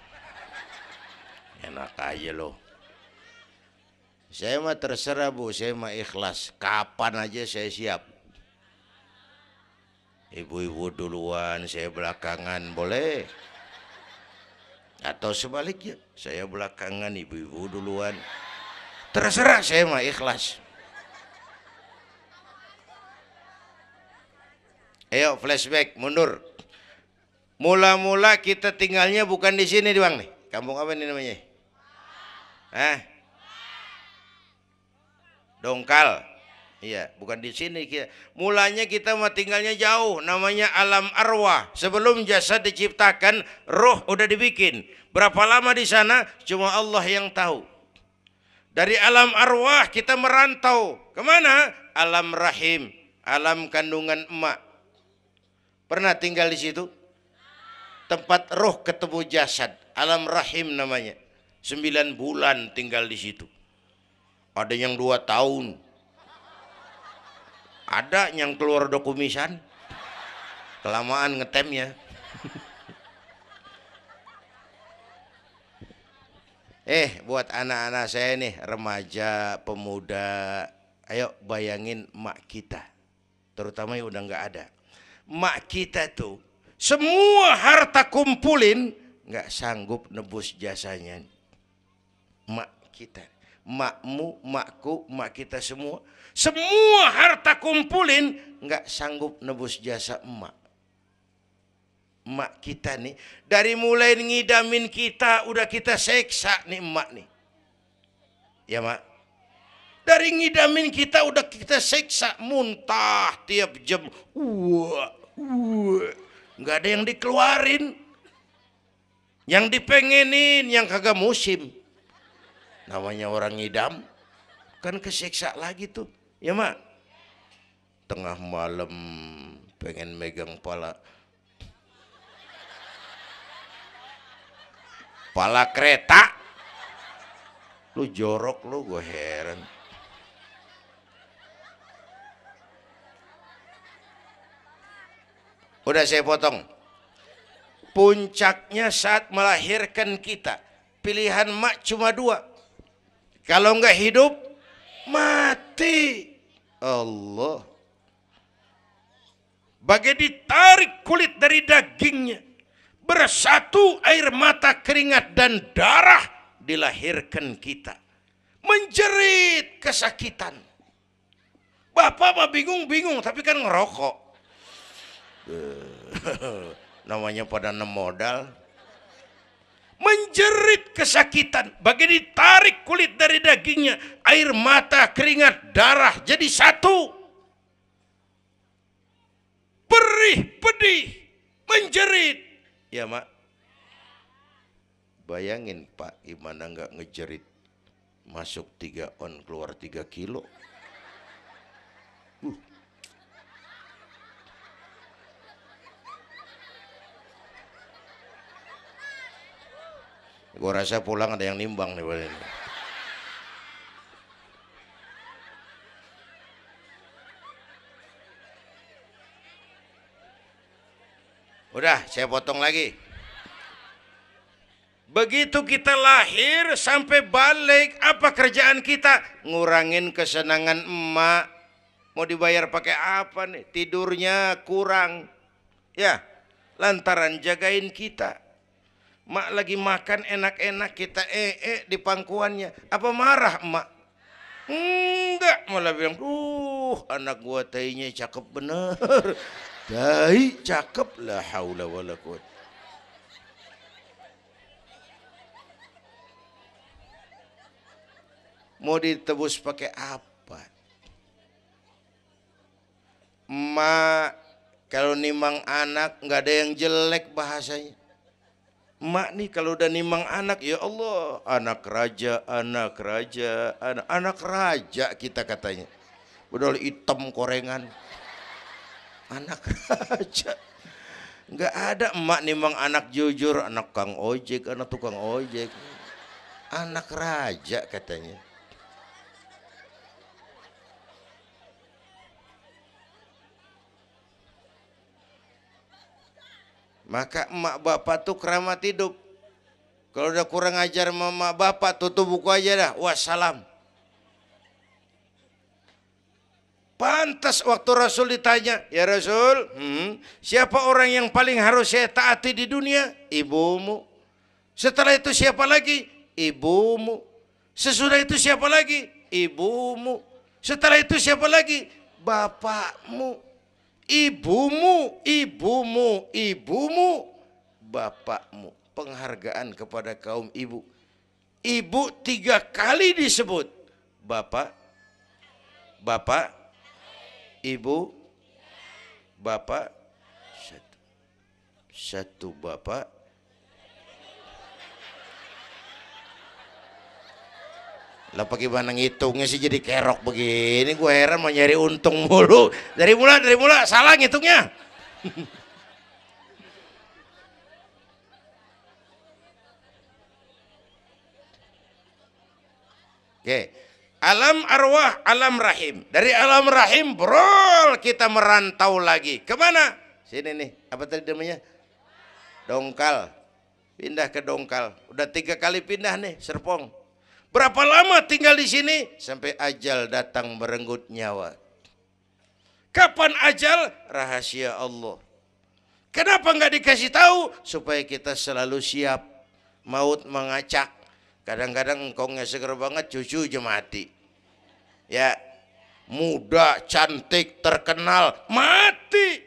enak aja loh. Saya mah terserah Bu, saya mah ikhlas. Kapan aja saya siap. Ibu-ibu duluan, saya belakangan, boleh. Atau sebaliknya, saya belakangan, ibu-ibu duluan. Terserah, saya mah ikhlas. Ayo flashback, mundur. Mula-mula kita tinggalnya bukan di sini Bang nih. Kampung apa ini namanya? Dongkal. Iya, bukan di sini kita. Mulanya kita mah tinggalnya jauh, namanya alam arwah. Sebelum jasad diciptakan, roh udah dibikin. Berapa lama di sana? Cuma Allah yang tahu. Dari alam arwah kita merantau kemana? Alam rahim, alam kandungan emak. Pernah tinggal di situ? Tempat roh ketemu jasad, alam rahim namanya. 9 bulan tinggal di situ. Ada yang 2 tahun. Ada yang keluar udah kumisan. Kelamaan ngetemnya. Buat anak-anak saya nih, remaja, pemuda, ayo bayangin mak kita, terutama yang udah nggak ada. Mak kita tuh semua harta kumpulin nggak sanggup nebus jasanya. Mak kita, makmu, makku, mak kita semua harta kumpulin nggak sanggup nebus jasa emak. Emak kita nih, dari mulai ngidamin kita udah kita seksa nih emak nih. Ya mak, dari ngidamin kita udah kita seksa, muntah tiap jam. Nggak ada yang dikeluarin, yang dipengenin, yang kagak musim. Namanya orang ngidam kan keseksa lagi tuh. Ya mak, tengah malam pengen megang pala kereta, lu jorok lu, gue heran. Udah saya potong. Puncaknya saat melahirkan kita, pilihan mak cuma 2. Kalau nggak hidup, mati. Allah. Bagai ditarik kulit dari dagingnya, bersatu air mata, keringat dan darah, dilahirkan kita. Menjerit kesakitan. Bapak mah bingung-bingung tapi kan ngerokok. Namanya pada modal. Menjerit kesakitan, bagai ditarik kulit dari dagingnya, air mata, keringat, darah jadi satu. Perih, pedih, menjerit. Ya mak, bayangin Pak, gimana nggak ngejerit. Masuk 3 on, keluar 3 kilo. Gue rasa pulang ada yang nimbang nih Pak. Udah, saya potong lagi. Begitu kita lahir sampai balik, apa kerjaan kita? Ngurangin kesenangan emak. Mau dibayar pakai apa nih? Tidurnya kurang. Ya, lantaran jagain kita. Mak lagi makan enak-enak, kita di pangkuannya. Apa marah emak? Enggak, malah bilang, anak gua tainya cakep bener. Tai cakep, la haula wala quwwata. Mau ditebus pakai apa? Mak, kalau nimang anak nggak ada yang jelek bahasanya. Mak nih kalau udah nimang anak, ya Allah, anak raja, anak raja, anak raja kita katanya. Padahal hitam korengan. Anak raja. Nggak ada emak nimang anak jujur, anak kang ojek, anak tukang ojek. Anak raja katanya. Maka emak bapak tuh keramat hidup. Kalau udah kurang ajar mama bapak, tutup buku aja dah. Wassalam. Pantas waktu Rasul ditanya, ya Rasul, siapa orang yang paling harus saya taati di dunia? Ibumu. Setelah itu siapa lagi? Ibumu. Sesudah itu siapa lagi? Ibumu. Setelah itu siapa lagi? Bapakmu. Ibumu, ibumu, ibumu, bapakmu. Penghargaan kepada kaum ibu. Ibu 3 kali disebut. Bapak, bapak, ibu, bapak, satu bapak. Lah bagaimana ngitungnya sih jadi kerok begini? Gue heran, mau nyari untung mulu. Dari mula salah ngitungnya. Oke. Alam arwah, alam rahim. Dari alam rahim brol kita merantau lagi. Kemana? Sini nih. Apa tadi namanya? Dongkal. Pindah ke Dongkal. Udah 3 kali pindah nih, Serpong. Berapa lama tinggal di sini? Sampai ajal datang merenggut nyawa. Kapan ajal? Rahasia Allah. Kenapa nggak dikasih tahu? Supaya kita selalu siap. Maut mengacak. Kadang-kadang engkau nggak seger banget, cucu aja mati. Ya, muda, cantik, terkenal, mati.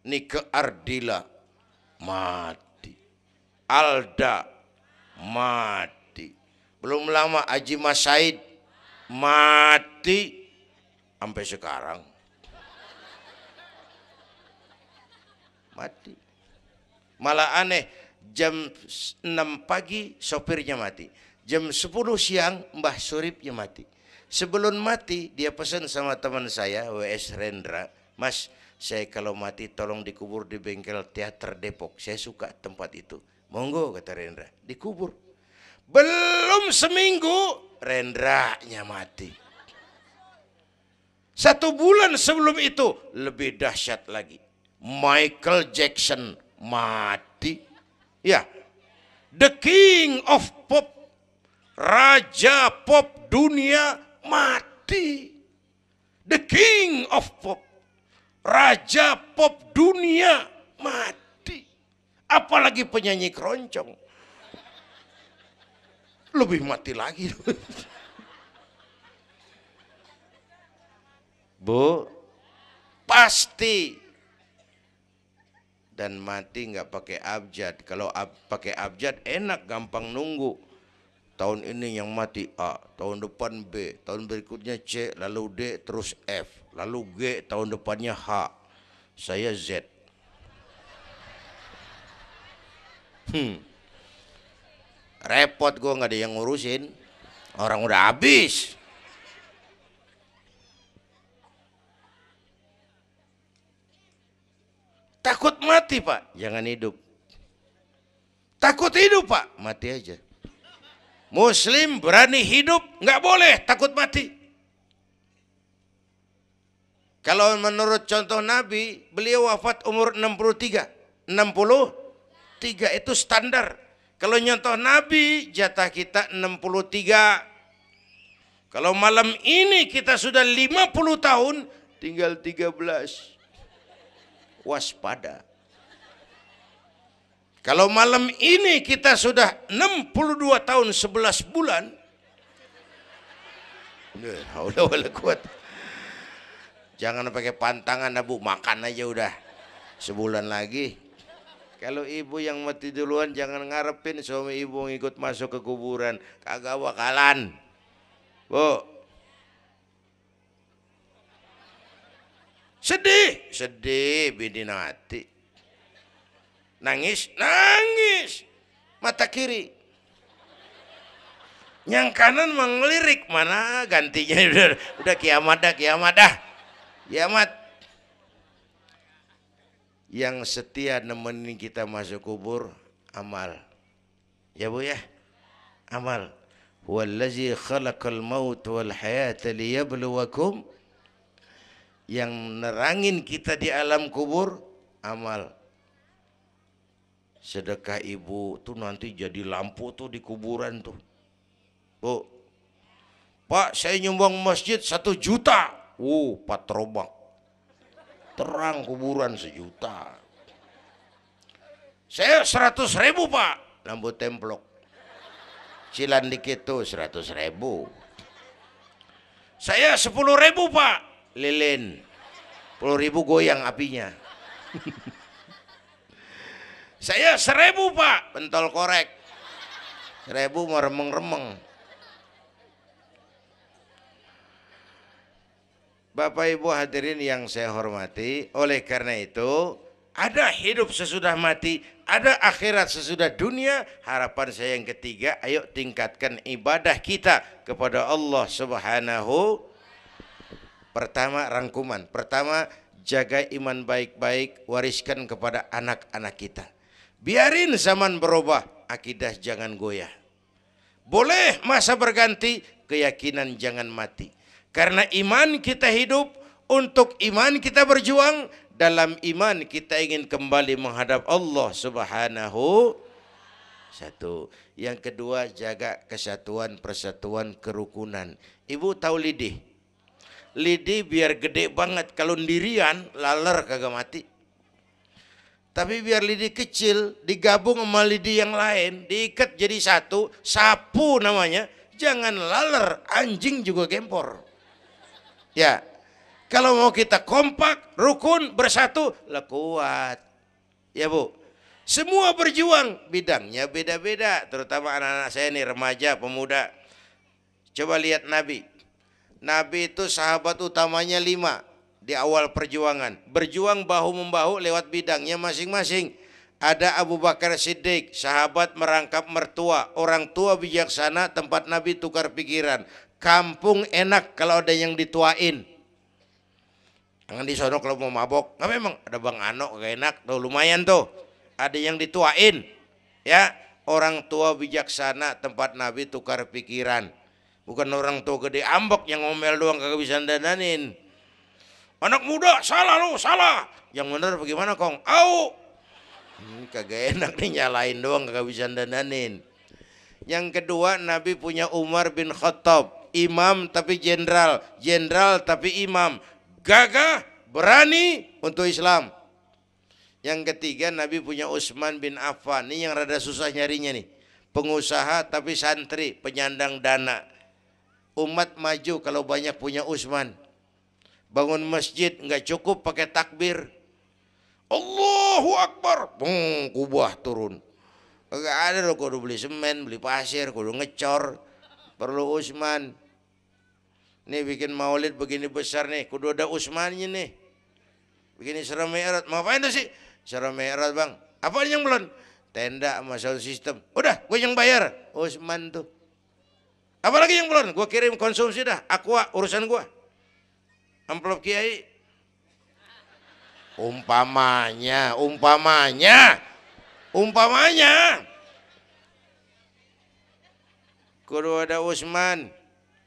Nike Ardila, mati. Alda, mati. Belum lama Haji Mas Said mati sampai sekarang. Mati. Malah aneh, jam 6 pagi sopirnya mati. Jam 10 siang Mbah Suripnya mati. Sebelum mati dia pesan sama teman saya WS Rendra, Mas, saya kalau mati tolong dikubur di bengkel teater Depok. Saya suka tempat itu. Monggo kata Rendra, dikubur. Belum seminggu Rendranya mati. 1 bulan sebelum itu lebih dahsyat lagi. Michael Jackson mati. Ya, the king of pop, raja pop dunia mati. The king of pop, raja pop dunia mati. Apalagi penyanyi keroncong. Lebih mati lagi. Bu, pasti. Dan mati nggak pakai abjad. Kalau pakai abjad enak, gampang nunggu. Tahun ini yang mati A, tahun depan B, tahun berikutnya C, lalu D, terus F, lalu G, tahun depannya H. Saya Z. Repot gue, nggak ada yang ngurusin. Orang udah habis. Takut mati Pak, jangan hidup. Takut hidup Pak, mati aja. Muslim berani hidup, nggak boleh takut mati. Kalau menurut contoh Nabi, beliau wafat umur 63. 63 itu standar. Kalau nyontoh Nabi, jatah kita 63. Kalau malam ini kita sudah 50 tahun, tinggal 13. Waspada. Kalau malam ini kita sudah 62 tahun 11 bulan, udah kuat. Jangan pakai pantangan Bu, makan aja udah. Sebulan lagi. Kalau ibu yang mati duluan jangan ngarepin suami ibu ngikut masuk ke kuburan, kagak bakalan. Bu. Sedih, sedih bini nati. Nangis, nangis. Mata kiri. Yang kanan mengelirik, mana gantinya udah kiamat dah, kiamat dah. Kiamat. Yang setia nemenin kita masuk kubur, amal. Ya Bu ya, amal. Wallazi khalaqal maut wal hayata liyabluwakum. Yang nerangin kita di alam kubur, amal. Sedekah ibu tuh nanti jadi lampu tuh di kuburan tuh. Bu, Pak saya nyumbang masjid 1 juta. Patrobak. Terang kuburan 1 juta. Saya 100.000 Pak. Lampu templok. Cilan dikit tuh 100.000. Saya 10.000 Pak. Lilin. 10.000 goyang apinya. Saya 1.000 Pak. Pentol korek. 1.000 meremeng-remeng. Bapak Ibu hadirin yang saya hormati, oleh karena itu ada hidup sesudah mati, ada akhirat sesudah dunia. Harapan saya yang ketiga, ayo tingkatkan ibadah kita kepada Allah Subhanahu. Pertama rangkuman, pertama jaga iman baik-baik, wariskan kepada anak-anak kita. Biarin zaman berubah, akidah jangan goyah. Boleh masa berganti, keyakinan jangan mati. Karena iman kita hidup, untuk iman kita berjuang, dalam iman kita ingin kembali menghadap Allah Subhanahu. Satu. Yang kedua, jaga kesatuan, persatuan, kerukunan. Ibu tahu lidih? Lidih biar gede banget, kalau ndirian laler kagak mati. Tapi biar lidih kecil digabung sama lidih yang lain, diikat jadi satu, sapu namanya, jangan laler, anjing juga gempor. Ya, kalau mau kita kompak, rukun, bersatu, lah kuat. Ya Bu, semua berjuang, bidangnya beda-beda, terutama anak-anak saya nih, remaja, pemuda. Coba lihat Nabi. Nabi itu sahabat utamanya 5 di awal perjuangan. Berjuang bahu-membahu lewat bidangnya masing-masing. Ada Abu Bakar Siddiq, sahabat merangkap mertua, orang tua bijaksana, tempat Nabi tukar pikiran. Kampung enak kalau ada yang dituain. Jangan di sono kalau mau mabok. Nggak, memang ada Bang Ano gak enak tuh, lumayan tuh. Ada yang dituain. Ya, orang tua bijaksana, tempat Nabi tukar pikiran. Bukan orang tua gede ambek yang ngomel doang kagak bisa dandanin. Anak muda salah lu, salah. Yang bener bagaimana Kong? Au. Kagak enak nih, nyalain doang kagak bisa dandanin. Yang kedua, Nabi punya Umar bin Khattab, imam tapi jenderal, jenderal tapi imam, gagah, berani untuk Islam. Yang ketiga, Nabi punya Utsman bin Affan, ini yang rada susah nyarinya nih, pengusaha tapi santri, penyandang dana. Umat maju kalau banyak punya Utsman. Bangun masjid nggak cukup pakai takbir, Allahu Akbar, kubah turun. Gak ada loh, kudu beli semen, beli pasir, kudu ngecor. Perlu Utsman. Nih bikin maulid begini besar nih, kudu ada Utsmannya nih. Begini Isra Mi'raj, mau apain tuh sih? Isra Mi'raj Bang, apa yang belum? Tenda sama sound system. Udah, gue yang bayar. Utsman tuh. Apalagi yang belum? Gue kirim konsumsi dah, Aqua, urusan gue. Amplop Kiai. Umpamanya. Kudu ada Utsman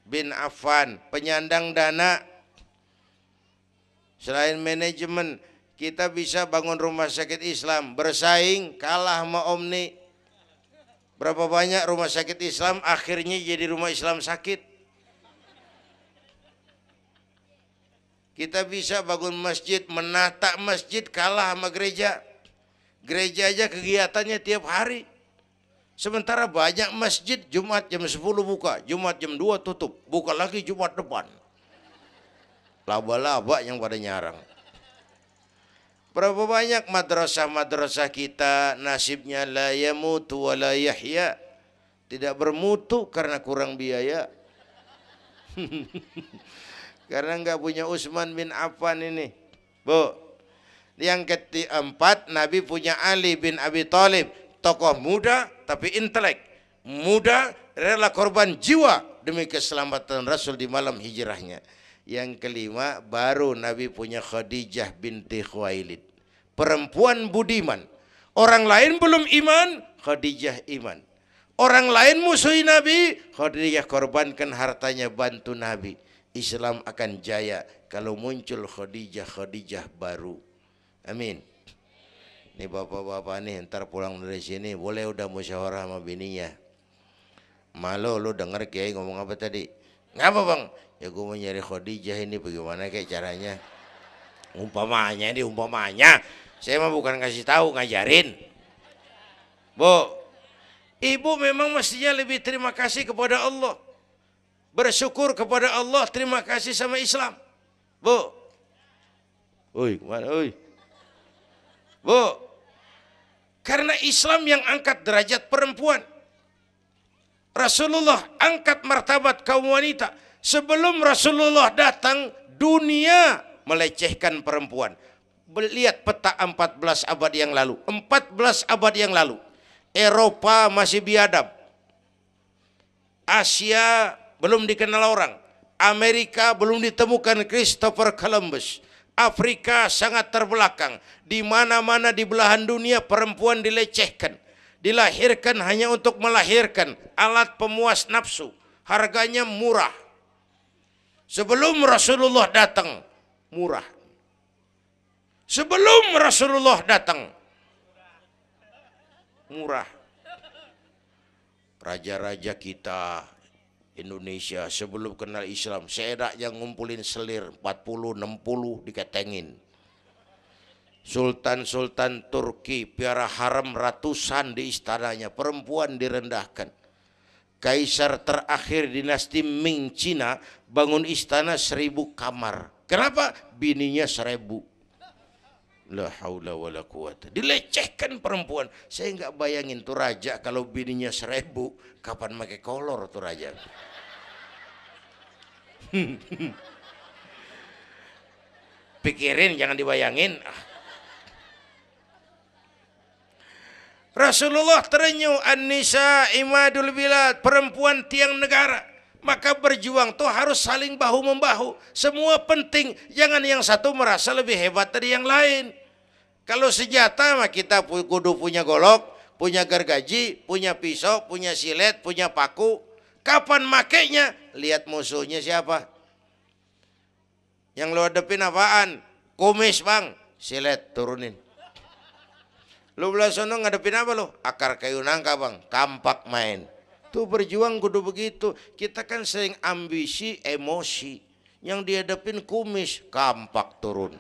bin Affan, penyandang dana. Selain manajemen, kita bisa bangun rumah sakit Islam, bersaing kalah sama Omni. Berapa banyak rumah sakit Islam akhirnya jadi rumah Islam sakit. Kita bisa bangun masjid, menata masjid kalah sama gereja. Gereja aja kegiatannya tiap hari. Sementara banyak masjid Jumat jam 10 buka, Jumat jam 2 tutup, buka lagi Jumat depan. Laba-laba yang pada nyarang. Berapa banyak madrasah-madrasah kita nasibnya la yamutu wa la yahya, tidak bermutu karena kurang biaya. Karena nggak punya Utsman bin Affan ini. Bu. Yang keempat, Nabi punya Ali bin Abi Thalib, tokoh muda tapi intelek, muda rela korban jiwa demi keselamatan Rasul di malam hijrahnya. Yang kelima, baru Nabi punya Khadijah binti Khuwailid, perempuan budiman. Orang lain belum iman, Khadijah iman. Orang lain musuhi Nabi, Khadijah korbankan hartanya bantu Nabi. Islam akan jaya kalau muncul Khadijah baru. Amin. Nih bapak-bapak nih ntar pulang dari sini boleh udah musyawarah sama bininya. Malu lu denger Kiai ngomong apa tadi? Ngapa bang? Ya gue mau nyari Khadijah ini bagaimana kayak caranya? Umpamanya ini umpamanya. Saya mah bukan kasih tahu, ngajarin. Bu, ibu memang mestinya lebih terima kasih kepada Allah. Bersyukur kepada Allah, terima kasih sama Islam. Bu. Oi, kemana oi? Bu, karena Islam yang angkat derajat perempuan. Rasulullah angkat martabat kaum wanita. Sebelum Rasulullah datang, dunia melecehkan perempuan. Lihat peta 14 abad yang lalu. 14 abad yang lalu. Eropa masih biadab. Asia belum dikenal orang. Amerika belum ditemukan Christopher Columbus. Afrika sangat terbelakang. Di mana-mana di belahan dunia perempuan dilecehkan. Dilahirkan hanya untuk melahirkan, alat pemuas nafsu. Harganya murah. Sebelum Rasulullah datang, murah. Sebelum Rasulullah datang, murah. Raja-raja kita Indonesia sebelum kenal Islam, sedak yang ngumpulin selir 40, 60 diketengin. Sultan-sultan Turki piara haram ratusan di istananya, perempuan direndahkan. Kaisar terakhir dinasti Ming Cina bangun istana 1000 kamar. Kenapa? Bininya 1000. La haula wala quwata. Dilecehkan perempuan. Saya nggak bayangin tuh raja kalau bininya 1000, kapan pakai kolor tuh raja. Pikirin, jangan dibayangin. Rasulullah terenyuh, an-nisa imadul bilad, perempuan tiang negara. Maka berjuang tuh harus saling bahu-membahu. Semua penting, jangan yang satu merasa lebih hebat dari yang lain. Kalau senjata mah kita kudu punya golok, punya gergaji, punya pisau, punya silet, punya paku. Kapan makainya? Lihat musuhnya siapa. Yang lo hadapin apaan? Kumis bang, silet turunin. Lo belah sono ngadepin apa lo? Akar kayu nangka bang, kampak main. Tuh berjuang kudu begitu. Kita kan sering ambisi, emosi. Yang dihadapin kumis, kampak turun.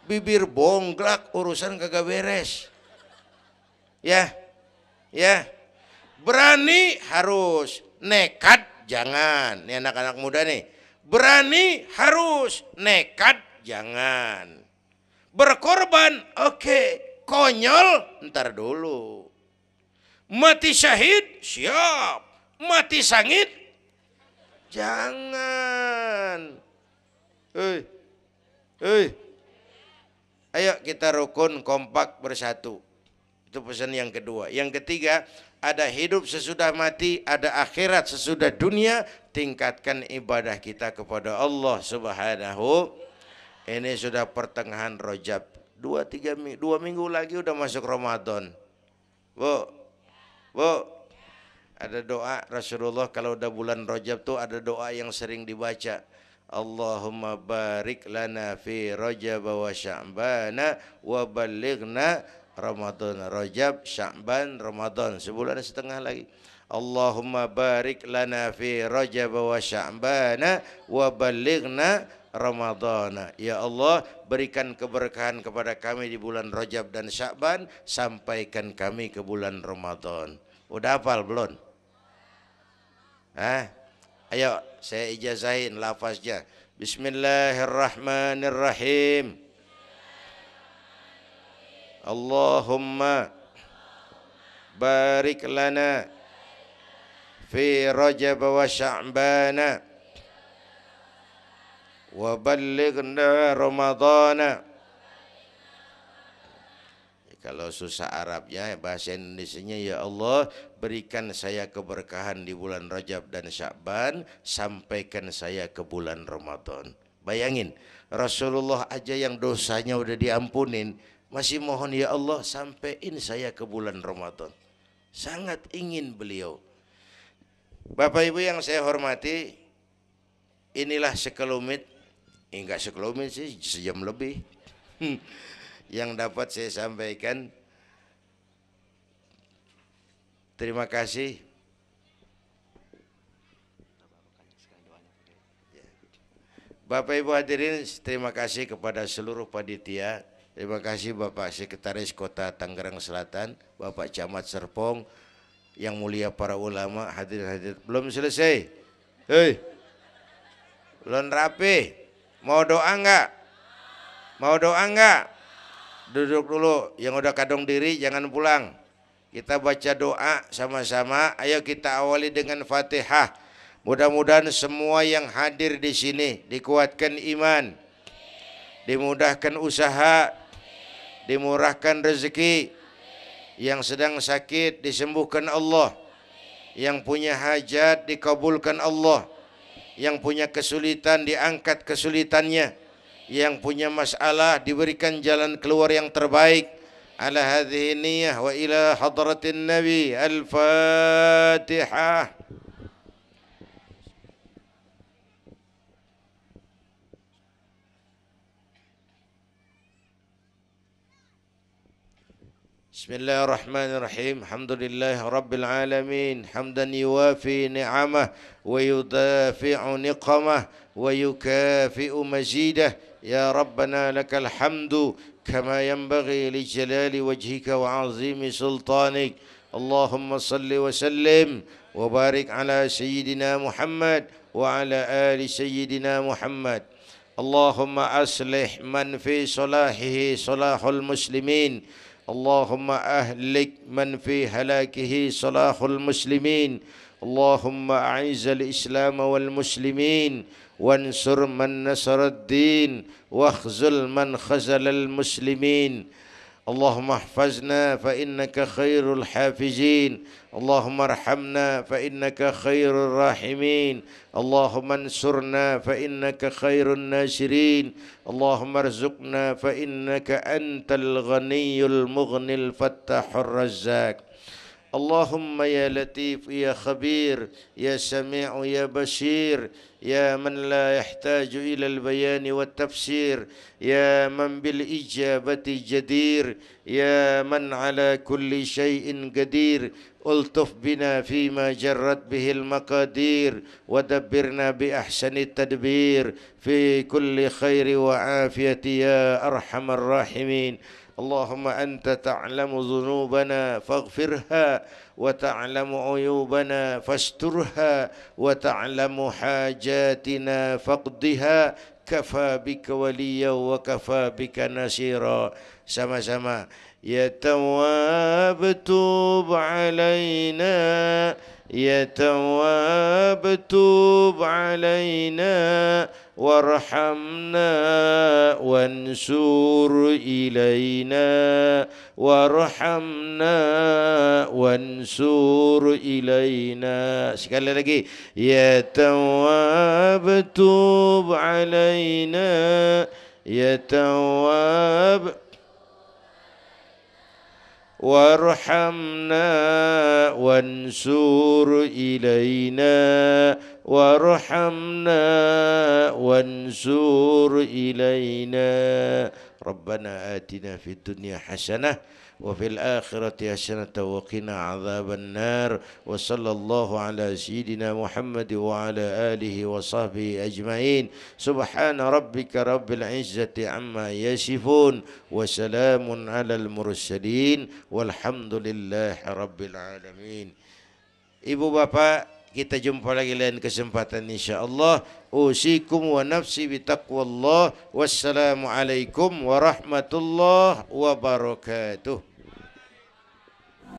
Bibir bonglak, urusan kagak beres. Ya, ya. Berani harus, nekat jangan. Ini anak-anak muda nih. Berani harus, nekat jangan. Berkorban, oke. Konyol, ntar dulu. Mati syahid, siap. Mati sangit, jangan. Ayo kita rukun, kompak, bersatu. Itu pesan yang kedua. Yang ketiga, ada hidup sesudah mati, ada akhirat sesudah dunia. Tingkatkan ibadah kita kepada Allah Subhanahu. Ini sudah pertengahan Rajab. 2 minggu lagi udah masuk Ramadan. Bu, ada doa Rasulullah kalau udah bulan Rajab tuh ada doa yang sering dibaca. Allahumma barik lana fi Rajab wa Sya'bana wa ballighna Ramadan. Rajab, Sya'ban, Ramadan, sebulan setengah lagi. Allahumma barik lana fi Rajab wa Sya'bana wa ballighna Ramadan. Ya Allah, berikan keberkahan kepada kami di bulan Rajab dan Sya'ban, sampaikan kami ke bulan Ramadan. Udah hafal belum? Ayo saya ijazahin lafaznya. Bismillahirrahmanirrahim. Allahumma barik lana fi Rajab wa Sya'bana wa ballighna Ramadhana. Kalau susah Arabnya, bahasa Indonesianya, ya Allah berikan saya keberkahan di bulan Rajab dan Sya'ban, sampaikan saya ke bulan Ramadan. Bayangin, Rasulullah aja yang dosanya udah diampunin, masih mohon ya Allah sampaiin saya ke bulan Ramadan. Sangat ingin beliau. Bapak Ibu yang saya hormati, inilah sekelumit, enggak sekelumit sih, sejam lebih. Yang dapat saya sampaikan. Terima kasih. Bapak Ibu hadirin, terima kasih kepada seluruh panitia. Terima kasih Bapak Sekretaris Kota Tangerang Selatan, Bapak Camat Serpong, yang mulia para ulama, hadirin. Belum selesai. Hei, belum rapi. Mau doa enggak? Mau doa enggak? Duduk dulu, yang udah kadung diri jangan pulang. Kita baca doa sama-sama. Ayo kita awali dengan Fatihah. Mudah-mudahan semua yang hadir di sini dikuatkan iman, dimudahkan usaha, dimurahkan rezeki, yang sedang sakit disembuhkan Allah, yang punya hajat dikabulkan Allah, yang punya kesulitan diangkat kesulitannya, yang punya masalah diberikan jalan keluar yang terbaik. Ala hadhihi niyyah wa ila hadratin nabi. Al-Fatihah. Bismillahirrahmanirrahim. Alhamdulillah rabbil alamin, hamdan yuwafi ni'amah wa yudafi'u niqamah wa yukafi'u mazidah. Ya Rabbana lakal hamdu kama yanbaghi li jalali wajhika wa azimi sultanik. Allahumma salli wa sallim wa barik ala sayyidina Muhammad wa ala ali sayyidina Muhammad. Allahumma aslih man fi salahihi salahul muslimin. اللهم أهلك من في هلاكه صلاح المسلمين. اللهم أعز الإسلام والمسلمين وانصر من نصر الدين واخذل من خذل المسلمين. اللهم احفظنا فإنك خير الحافظين. اللهم ارحمنا فإنك خير الراحمين. اللهم انصرنا فإنك خير الناصرين. اللهم ارزقنا فإنك أنت الغني المغني الفتاح الرزاق. اللهم يا لطيف يا خبير يا سميع يا بشير يا من لا يحتاج إلى البيان والتفسير يا من بالإجابة جدير يا من على كل شيء قدير ألطف بنا فيما جرت به المقادير ودبرنا بأحسن التدبير في كل خير وعافية يا أرحم الراحمين. اللهم أنت تعلم ذنوبنا فاغفرها وتعلم عيوبنا فاسترها وتعلم حاجاتنا فاقضها. كفى بك وليا وكفى بك نصيرا. Sama-sama. Ya Tawwab tub alaina, Ya Tawwab tub alaina warhamna wansur ilaina warhamna wansur ilaina. Sekali lagi. Ya Tawwab tub alaina, Ya Tawwab warhamna wansur ilaina warhamna wansur ilaina. Rabbana atina fid dunya hasanah wa fil akhirati hasanah wa qina adzaban nar. Wa sallallahu ala sayyidina Muhammad wa ala alihi wa sahbihi ajmain. Subhana rabbika rabbil izzati amma yasifun wa salamun alal mursalin walhamdulillahi rabbil alamin. Ibu bapak, kita jumpa lagi lain kesempatan insyaallah. Usikum wa nafsi bitaqwallah. Wassalamualaikum warahmatullahi wabarakatuh.